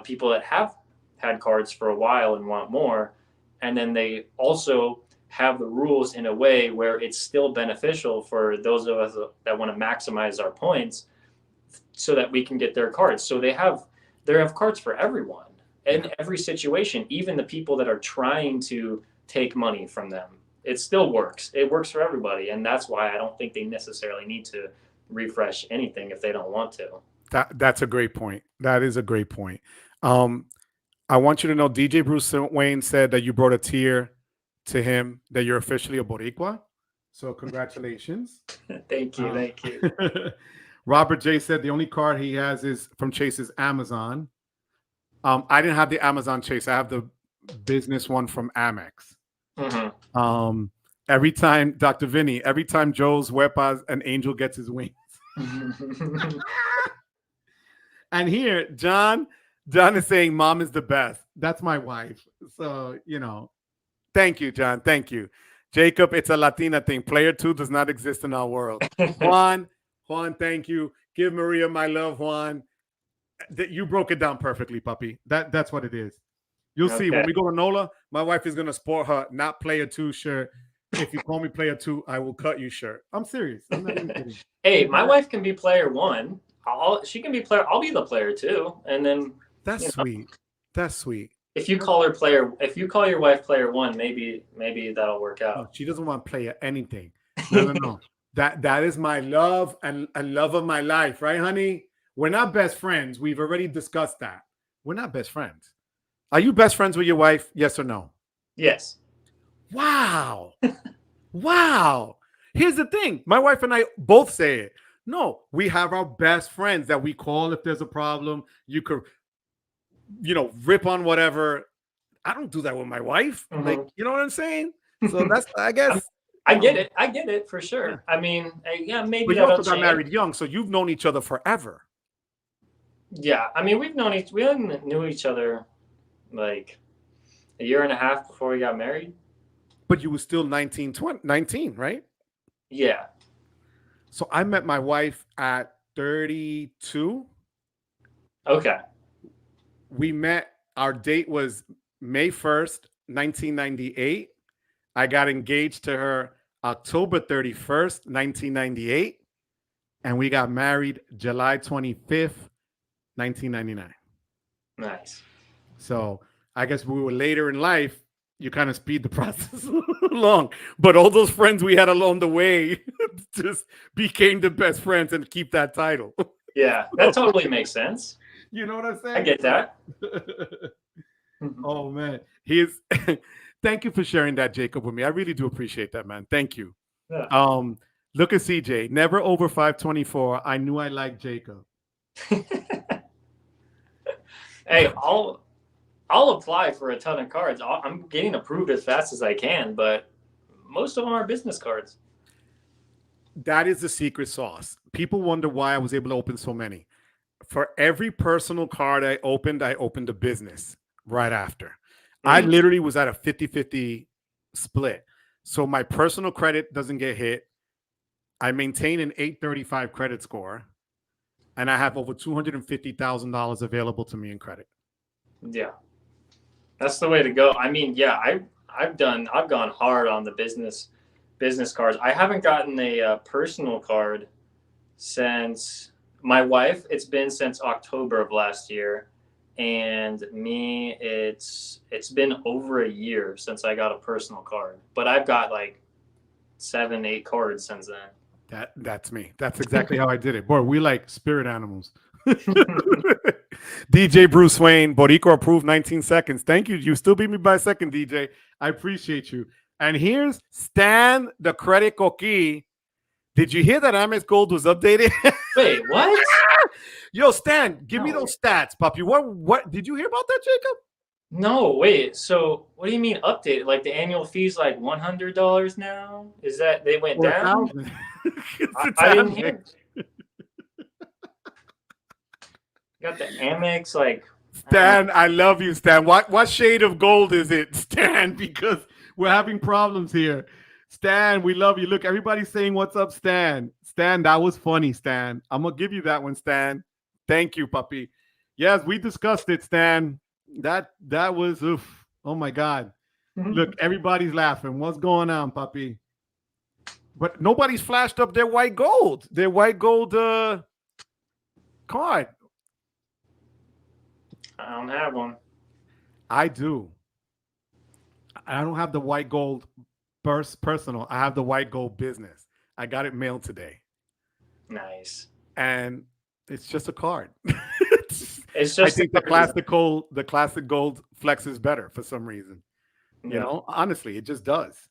[SPEAKER 2] people that have had cards for a while and want more. And then they also have the rules in a way where it's still beneficial for those of us that want to maximize our points so that we can get their cards. So they have cards for everyone. In every situation, even the people that are trying to take money from them, it still works. It works for everybody. And that's why I don't think they necessarily need to refresh anything if they don't want to.
[SPEAKER 1] That's a great point. That is a great point. I want you to know DJ Bruce Wayne said that you brought a tear to him, that you're officially a Boricua. So congratulations.
[SPEAKER 2] Thank you. Thank you.
[SPEAKER 1] Robert J said the only card he has is from Chase's Amazon. I didn't have the Amazon Chase. I have the business one from Amex.
[SPEAKER 2] Mm-hmm.
[SPEAKER 1] Every time, Dr. Vinny, every time Joe's Wepa an angel gets his wings. And here, John is saying mom is the best. That's my wife. So, thank you, John. Thank you. Jacob, it's a Latina thing. Player 2 does not exist in our world. Juan, thank you. Give Maria my love, Juan. You broke it down perfectly, puppy. That's what it is. You'll see when we go to NOLA, my wife is going to sport her not player 2 shirt. If you call me player 2, I will cut you shirt. I'm serious. I'm not even kidding.
[SPEAKER 2] Hey, my wife can be player 1. She can be player. I'll be the player 2, and then
[SPEAKER 1] that's sweet. That's sweet.
[SPEAKER 2] If you call your wife player 1, maybe that'll work out.
[SPEAKER 1] No, she doesn't want player anything. No. That is my love and love of my life, right, honey? We're not best friends. We've already discussed that. We're not best friends. Are you best friends with your wife? Yes or no?
[SPEAKER 2] Yes.
[SPEAKER 1] Wow. Wow. Here's the thing. My wife and I both say it. No, we have our best friends that we call if there's a problem. You could, rip on whatever. I don't do that with my wife.
[SPEAKER 2] Mm-hmm.
[SPEAKER 1] Like, you know what I'm saying? So that's, I guess.
[SPEAKER 2] I get it. I get it for sure. Yeah. I mean, maybe.
[SPEAKER 1] But you also got married young, so you've known each other forever.
[SPEAKER 2] Yeah, I mean, we knew each other like a year and a half before we got married.
[SPEAKER 1] But you were still 19, right?
[SPEAKER 2] Yeah.
[SPEAKER 1] So I met my wife at 32.
[SPEAKER 2] Okay.
[SPEAKER 1] We met, our date was May 1st, 1998. I got engaged to her October 31st, 1998. And we got married July 25th, 1999.
[SPEAKER 2] Nice.
[SPEAKER 1] So I guess we were later in life. You kind of speed the process along. But all those friends we had along the way just became the best friends and keep that title.
[SPEAKER 2] Yeah, that totally makes sense.
[SPEAKER 1] You know what I'm saying?
[SPEAKER 2] I get that.
[SPEAKER 1] Oh, man. Thank you for sharing that, Jacob, with me. I really do appreciate that, man. Thank you.
[SPEAKER 2] Yeah.
[SPEAKER 1] Look at CJ. Never over 524. I knew I liked Jacob.
[SPEAKER 2] Hey, I'll apply for a ton of cards. I'm getting approved as fast as I can, but most of them are business cards.
[SPEAKER 1] That is the secret sauce. People wonder why I was able to open so many. For every personal card I opened a business right after. I literally was at a 50-50 split. So my personal credit doesn't get hit. I maintain an 835 credit score, and I have over $250,000 available to me in credit.
[SPEAKER 2] Yeah, that's the way to go. I mean, yeah, I've gone hard on the business cards. I haven't gotten a personal card since my wife. It's been since October of last year, and me, it's been over a year since I got a personal card. But I've got like 7-8 cards since then.
[SPEAKER 1] That's me. That's exactly how I did it. Boy, we like spirit animals. DJ Bruce Wayne, Borico approved 19 seconds. Thank you. You still beat me by a second, DJ. I appreciate you. And here's Stan the Credit Coqui. Did you hear that Amex Gold was updated?
[SPEAKER 2] Wait, what?
[SPEAKER 1] Yo, Stan, give me those stats, puppy. What did you hear about that, Jacob?
[SPEAKER 2] No, wait. So what do you mean updated? Like the annual fee's like $100 now? Is that they went down? I didn't hear. Got the Amex, like
[SPEAKER 1] Stan, I love you, Stan. What shade of gold is it, Stan? Because we're having problems here. Stan, we love you. Look, everybody's saying what's up, Stan. Stan, that was funny, Stan. I'm gonna give you that one, Stan. Thank you, puppy. Yes, we discussed it, Stan. That was oof. Oh my God. Look, everybody's laughing. What's going on, puppy? But nobody's flashed up their white gold. Their white gold card.
[SPEAKER 2] I don't have one.
[SPEAKER 1] I do. I don't have the white gold personal. I have the white gold business. I got it mailed today.
[SPEAKER 2] Nice.
[SPEAKER 1] And it's just a card.
[SPEAKER 2] It's just
[SPEAKER 1] I think the classic gold flexes better for some reason. You know, honestly, it just does.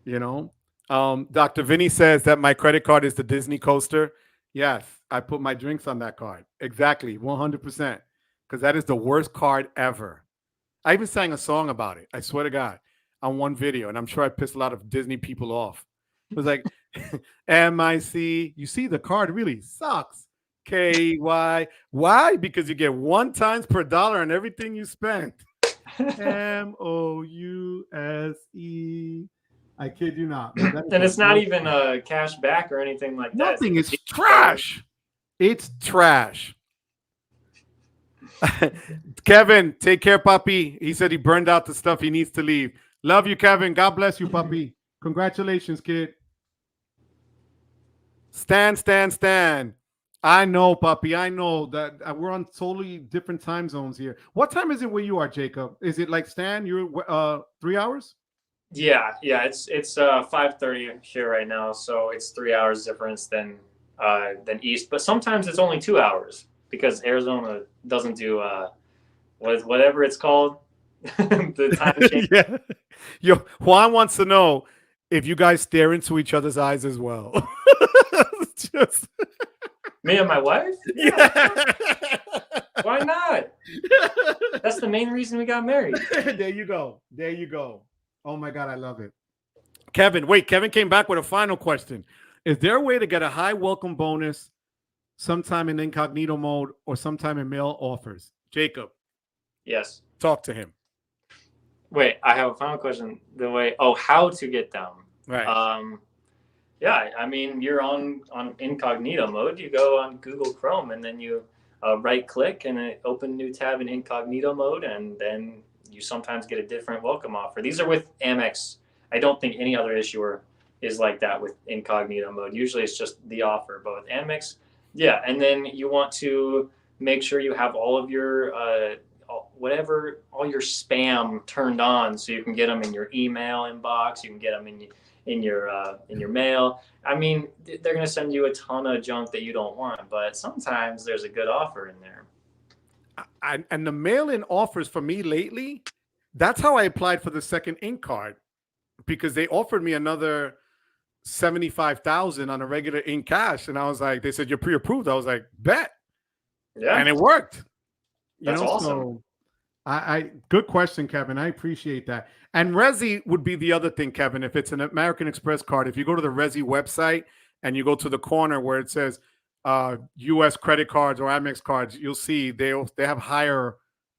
[SPEAKER 1] You know, Dr. Vinny says that my credit card is the Disney coaster. Yes, I put my drinks on that card. Exactly, 100%. Because that is the worst card ever. I even sang a song about it. I swear to God, on one video, and I'm sure I pissed a lot of Disney people off. It was like, MIC. You see, the card really sucks. KY. Why? Because you get 1 times per dollar on everything you spend. MOUSE. I kid you not. Man,
[SPEAKER 2] and it's not even a cash back or anything like that.
[SPEAKER 1] Nothing. It's trash. It's trash. Kevin, take care, puppy. He said he burned out the stuff. He needs to leave. Love you, Kevin. God bless you, puppy. Congratulations, kid. Stan. I know, puppy. I know that we're on totally different time zones here. What time is it where you are, Jacob? Is it like Stan? You're 3 hours?
[SPEAKER 2] Yeah. It's 5:30 here right now, so it's 3 hours difference than East. But sometimes it's only 2 hours because Arizona doesn't do whatever it's called. The time change.
[SPEAKER 1] Yeah. Yo, Juan wants to know if you guys stare into each other's eyes as well. Just
[SPEAKER 2] me and my wife?
[SPEAKER 1] Yeah.
[SPEAKER 2] Why not? That's the main reason we got married.
[SPEAKER 1] There you go. Oh my God, I love it. Kevin came back with a final question. Is there a way to get a high welcome bonus sometime in incognito mode or sometime in mail offers? Jacob.
[SPEAKER 2] Yes.
[SPEAKER 1] Talk to him.
[SPEAKER 2] Wait, I have a final question. How to get them.
[SPEAKER 1] Right.
[SPEAKER 2] Yeah, I mean, you're on incognito mode. You go on Google Chrome and then you right click and open a new tab in incognito mode, and then you sometimes get a different welcome offer. These are with Amex. I don't think any other issuer is like that with incognito mode. Usually it's just the offer, but with Amex, yeah. And then you want to make sure you have all of your all your spam turned on, so you can get them in your email inbox. You can get them in your mail. I mean, they're going to send you a ton of junk that you don't want, but sometimes there's a good offer in there.
[SPEAKER 1] And the mail-in offers for me lately, that's how I applied for the second ink card, because they offered me another $75,000 on a regular ink cash, and I was like, they said you're pre-approved. I was like, bet.
[SPEAKER 2] Yeah,
[SPEAKER 1] and it worked.
[SPEAKER 2] That's awesome.
[SPEAKER 1] Good question, Kevin. I appreciate that. And Resi would be the other thing, Kevin. If it's an American Express card, if you go to the Resi website and you go to the corner where it says U.S. credit cards or Amex cards, you'll see they have higher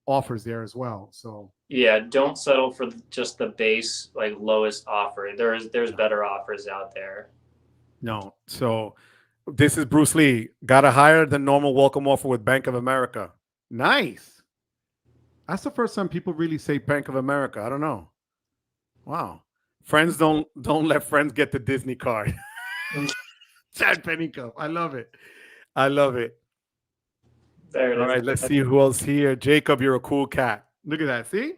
[SPEAKER 1] offers there as well. So
[SPEAKER 2] yeah, don't settle for just the base like lowest offer. There's better offers out there.
[SPEAKER 1] No. So this is Bruce Lee. Got a higher than normal welcome offer with Bank of America. Nice. That's the first time people really say Bank of America. I don't know. Wow. Friends don't let friends get the Disney card. Chad Pennycup. I love it. I love it.
[SPEAKER 2] There it
[SPEAKER 1] All
[SPEAKER 2] is.
[SPEAKER 1] right, let's see who else here. Jacob, you're a cool cat. Look at that. See?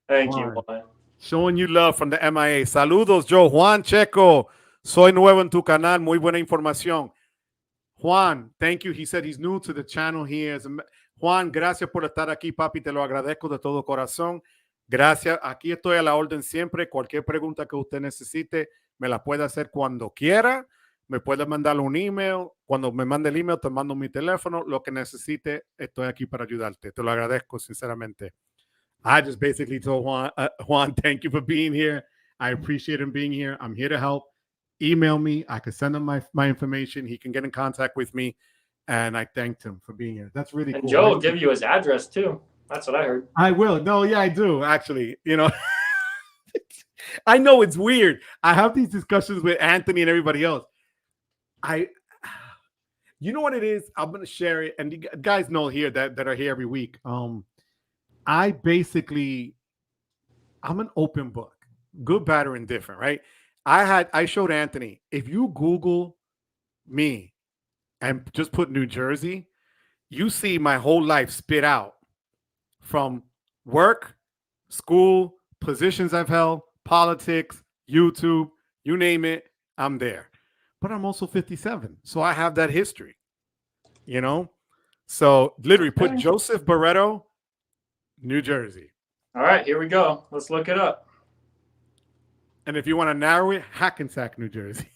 [SPEAKER 2] Thank you, Juan.
[SPEAKER 1] Showing you love from the MIA. Saludos, Joe. Juan Checo. Soy nuevo en tu canal. Muy buena información. Juan, thank you. He said he's new to the channel here. Juan, gracias por estar aquí, papi. Te lo agradezco de todo corazón. Gracias. Aquí estoy a la orden siempre. Cualquier pregunta que usted necesite, me la puede hacer cuando quiera. Me puede mandar un email. Cuando me mande el email, te mando mi teléfono. Lo que necesite, estoy aquí para ayudarte. Te lo agradezco, sinceramente. I just basically told Juan, thank you for being here. I appreciate him being here. I'm here to help. Email me. I can send him my information. He can get in contact with me. And I thanked him for being here. That's really cool.
[SPEAKER 2] Joe will give you his address too. That's what I heard.
[SPEAKER 1] I will. No, yeah, I do. Actually, you know, I know it's weird. I have these discussions with Anthony and everybody else. You know what it is? I'm going to share it. And you guys know here that are here every week. I'm an open book, good, bad, or indifferent, right? I showed Anthony, if you Google me and just put New Jersey, you see my whole life spit out from work, school, positions I've held, politics, YouTube, you name it, I'm there. But I'm also 57, so I have that history, you know? So literally put Joseph Barreto, New Jersey.
[SPEAKER 2] All right, here we go. Let's look it up.
[SPEAKER 1] And if you want to narrow it, Hackensack, New Jersey.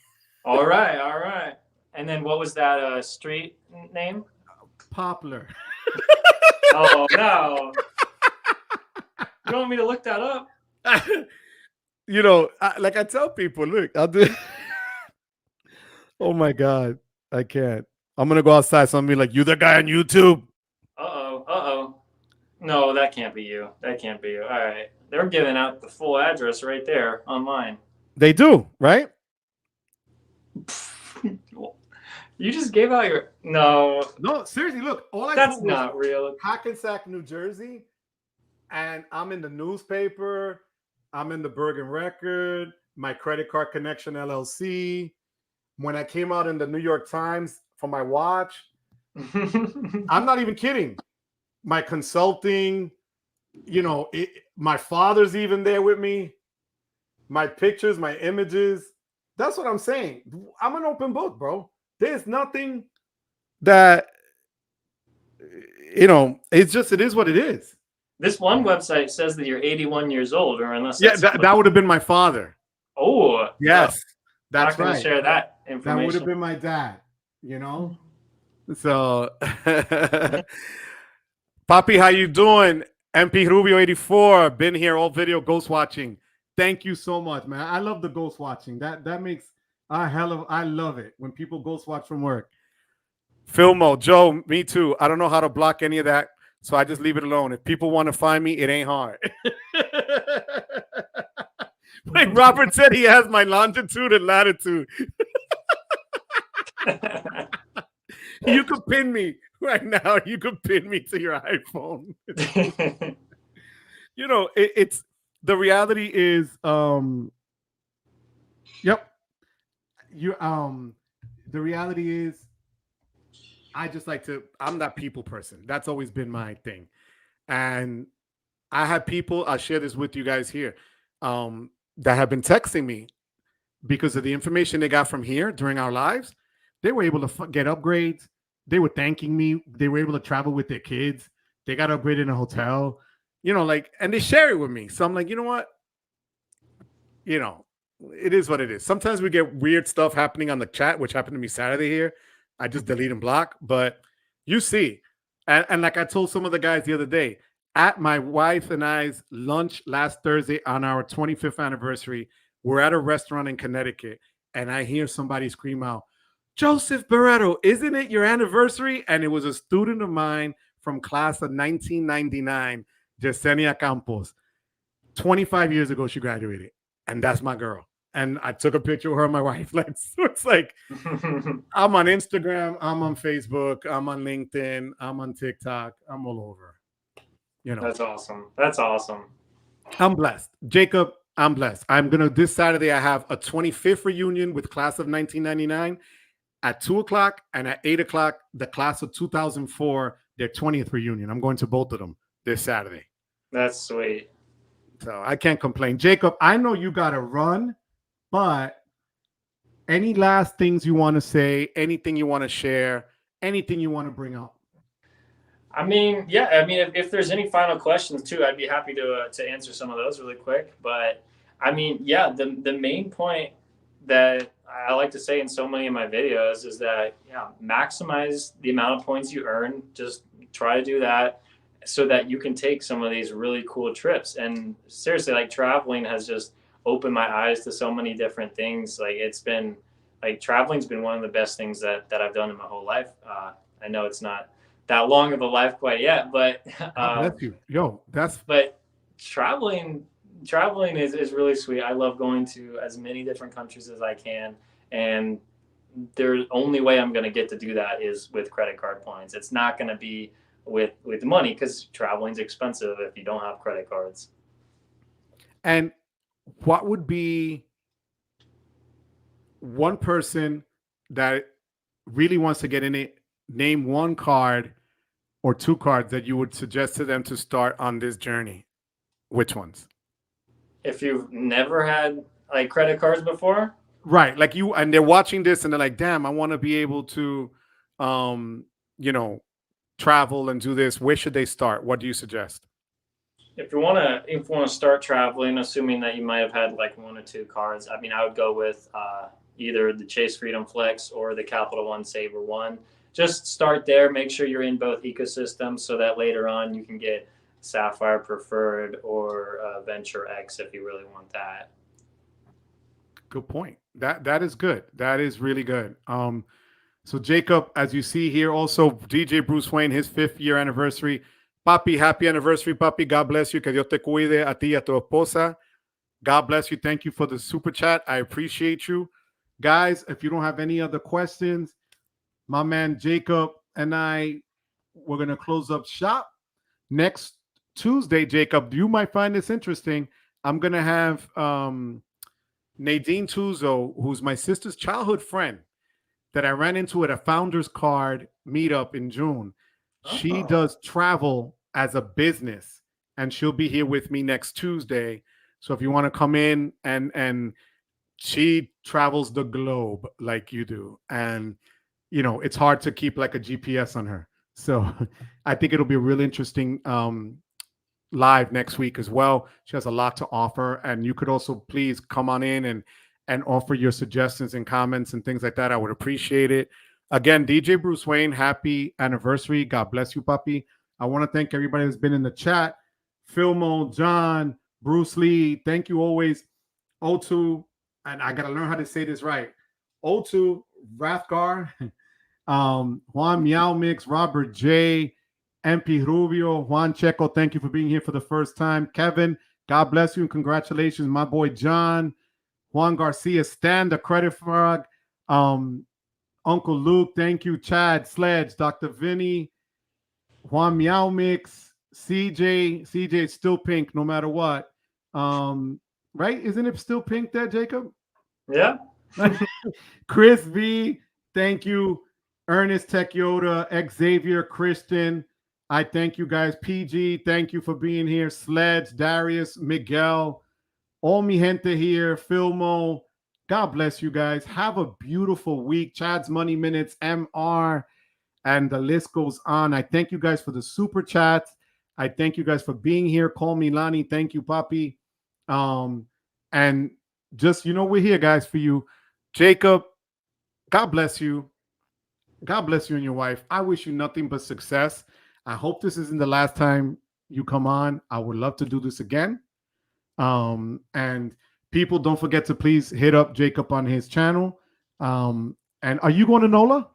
[SPEAKER 2] All right, all right. And then what was that street name?
[SPEAKER 1] Poplar.
[SPEAKER 2] Oh, no. You want me to look that up?
[SPEAKER 1] You know, like I tell people, look, I'll do. Oh my God, I can't. I'm gonna go outside. Somebody like, you the guy on YouTube?
[SPEAKER 2] Uh-oh. No, that can't be you. That can't be you. All right. They're giving out the full address right there online.
[SPEAKER 1] They do, right?
[SPEAKER 2] You just gave out your... No,
[SPEAKER 1] seriously, look. All
[SPEAKER 2] that's not real.
[SPEAKER 1] Hackensack, New Jersey. And I'm in the newspaper. I'm in the Bergen Record. My Credit Card Connection, LLC. When I came out in the New York Times for my watch. I'm not even kidding. My consulting, you know, my father's even there with me. My pictures, my images. That's what I'm saying. I'm an open book, bro. There's nothing that, you know, it is what it is.
[SPEAKER 2] This one website says that you're 81 years old, or unless
[SPEAKER 1] that would have been my father.
[SPEAKER 2] Oh,
[SPEAKER 1] yes,
[SPEAKER 2] that's right. Share that information.
[SPEAKER 1] That would have been my dad. You know, so Papi, how you doing? MP Rubio 84, been here all video ghost watching. Thank you so much, man. I love the ghost watching. That makes I love it when people ghost watch from work. Filmo, Joe, me too. I don't know how to block any of that, so I just leave it alone. If people want to find me, it ain't hard. Wait, Robert said he has my longitude and latitude. You could pin me right now. You could pin me to your iPhone. You know, it's the reality is, yep. The reality is, I just like to, I'm that people person. That's always been my thing. And I have people, I'll share this with you guys here, that have been texting me because of the information they got from here during our lives. They were able to get upgrades. They were thanking me. They were able to travel with their kids. They got upgraded in a hotel, you know, like, and they share it with me. So I'm like, you know what? You know, it is what it is. Sometimes we get weird stuff happening on the chat, which happened to me Saturday here. I just delete and block, but you see, and like I told some of the guys the other day, at my wife and I's lunch last Thursday on our 25th anniversary. We're at a restaurant in Connecticut, and I hear somebody scream out, Joseph Barreto, isn't it your anniversary? And it was a student of mine from class of 1999, Yesenia Campos. 25 years ago, she graduated, and that's my girl. And I took a picture of her and my wife. Like, so it's like, I'm on Instagram, I'm on Facebook, I'm on LinkedIn, I'm on TikTok, I'm all over. You know,
[SPEAKER 2] That's awesome. That's awesome.
[SPEAKER 1] I'm blessed. Jacob, I'm blessed. This Saturday, I have a 25th reunion with class of 1999 at 2:00, and at 8:00, the class of 2004, their 20th reunion. I'm going to both of them this Saturday.
[SPEAKER 2] That's sweet.
[SPEAKER 1] So I can't complain. Jacob, I know you got to run, but any last things you want to say, anything you want to share, anything you want to bring up?
[SPEAKER 2] I mean, yeah. I mean, if there's any final questions too, I'd be happy to answer some of those really quick. But I mean, yeah, the main point that I like to say in so many of my videos is that, yeah, maximize the amount of points you earn. Just try to do that so that you can take some of these really cool trips. And seriously, like, traveling has just opened my eyes to so many different things. Like, it's been like, traveling's been one of the best things that I've done in my whole life. I know it's not that long of a life quite yet, but
[SPEAKER 1] Bless you. Yo,
[SPEAKER 2] but traveling is really sweet. I love going to as many different countries as I can, and the only way I'm going to get to do that is with credit card points. It's not going to be with money, because traveling's expensive if you don't have credit cards.
[SPEAKER 1] And what would be one person that really wants to get in it? Name one card or two cards that you would suggest to them to start on this journey. Which ones?
[SPEAKER 2] If you've never had like credit cards before,
[SPEAKER 1] right? Like you, and they're watching this and they're like, "Damn, I want to be able to, travel and do this." Where should they start? What do you suggest?
[SPEAKER 2] If you want to start traveling, assuming that you might have had like one or two cards, I mean, I would go with either the Chase Freedom Flex or the Capital One Saver One. Just start there. Make sure you're in both ecosystems so that later on you can get Sapphire Preferred or Venture X if you really want that.
[SPEAKER 1] Good point. That is good. That is really good. So Jacob, as you see here, also DJ Bruce Wayne, his 5th year anniversary. Papi, happy anniversary, Papi. God bless you. Que Dios te cuide a ti y a tu esposa. God bless you. Thank you for the super chat. I appreciate you. Guys, if you don't have any other questions, my man Jacob and we're going to close up shop. Next Tuesday, Jacob, you might find this interesting. I'm going to have Nadine Tuzo, who's my sister's childhood friend that I ran into at a Founders Card meetup in June. She does travel as a business, and she'll be here with me next Tuesday. So if you want to come in, and she travels the globe like you do. And it's hard to keep like a GPS on her. So I think it'll be a really interesting live next week as well. She has a lot to offer. And you could also please come on in and offer your suggestions and comments and things like that. I would appreciate it. Again, DJ Bruce Wayne, happy anniversary. God bless you, puppy. I want to thank everybody that's been in the chat. Filmo, John, Bruce Lee, thank you always. O2, and I got to learn how to say this right. O2, Rathgar, Juan Meow Mix, Robert J, MP Rubio, Juan Checo, thank you for being here for the first time. Kevin, God bless you and congratulations. My boy John, Juan Garcia, Stan, the credit frog, Uncle Luke, thank you. Chad, Sledge, Dr. Vinny, Juan Meow Mix, CJ still pink no matter what. Right? Isn't it still pink there, Jacob?
[SPEAKER 2] Yeah.
[SPEAKER 1] Chris V, thank you. Ernest Tech Yoda, Xavier, Christian, I thank you guys. PG, thank you for being here. Sledge, Darius, Miguel, all mi gente here. Filmo, God bless you guys. Have a beautiful week. Chad's Money Minutes, MR, and the list goes on. I thank you guys for the super chats. I thank you guys for being here. Call me Lani. Thank you, Papi. And just, we're here, guys, for you. Jacob, God bless you. God bless you and your wife. I wish you nothing but success. I hope this isn't the last time you come on. I would love to do this again. And people, don't forget to please hit up Jacob on his channel. And are you going to NOLA?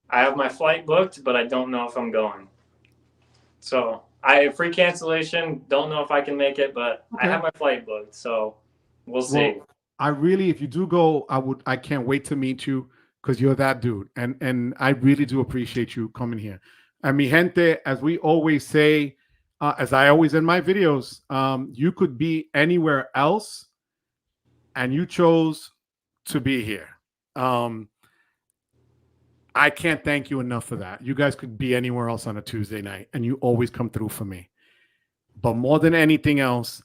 [SPEAKER 2] I have my flight booked, but I don't know if I'm going. So I free cancellation. Don't know if I can make it, but
[SPEAKER 1] Okay.
[SPEAKER 2] I have my flight booked. So we'll see.
[SPEAKER 1] Well, I really, if you do go, I can't wait to meet you because you're that dude. And I really do appreciate you coming here. And mi gente, as we always say, as I always in my videos, you could be anywhere else and you chose to be here. I can't thank you enough for that. You guys could be anywhere else on a Tuesday night and you always come through for me. But more than anything else,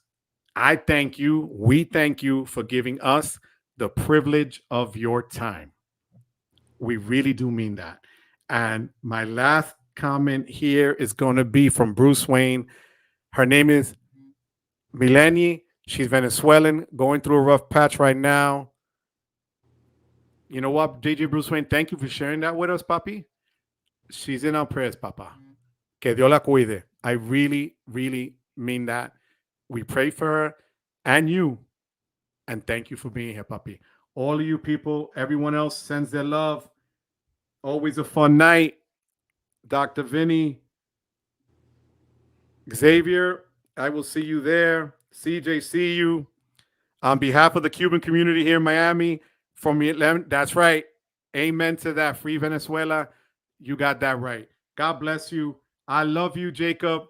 [SPEAKER 1] I thank you. We thank you for giving us the privilege of your time. We really do mean that. And my last comment here is going to be from Bruce Wayne. Her name is Mileni. She's Venezuelan, going through a rough patch right now. You know what, DJ Bruce Wayne, thank you for sharing that with us, papi. She's in our prayers, papa. Que Dios la cuide. I really, really mean that. We pray for her and you. And thank you for being here, papi. All of you people, everyone else sends their love. Always a fun night. Dr. Vinny, Xavier, I will see you there. CJ, see you. On behalf of the Cuban community here in Miami, from Atlanta, that's right. Amen to that. Free Venezuela. You got that right. God bless you. I love you, Jacob.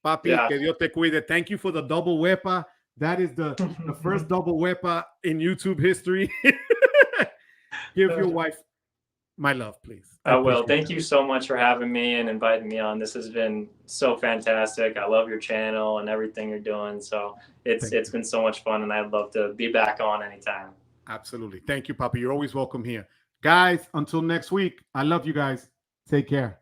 [SPEAKER 1] Papi,
[SPEAKER 2] Yeah.
[SPEAKER 1] que Dios te cuide. Thank you for the double Wepa. That is the first double Wepa in YouTube history. Give your wife my love, please.
[SPEAKER 2] I will. Thank you so much for having me and inviting me on. This has been so fantastic. I love your channel and everything you're doing. So it's been so much fun, and I'd love to be back on anytime.
[SPEAKER 1] Absolutely. Thank you, Papi. You're always welcome here. Guys, until next week, I love you guys. Take care.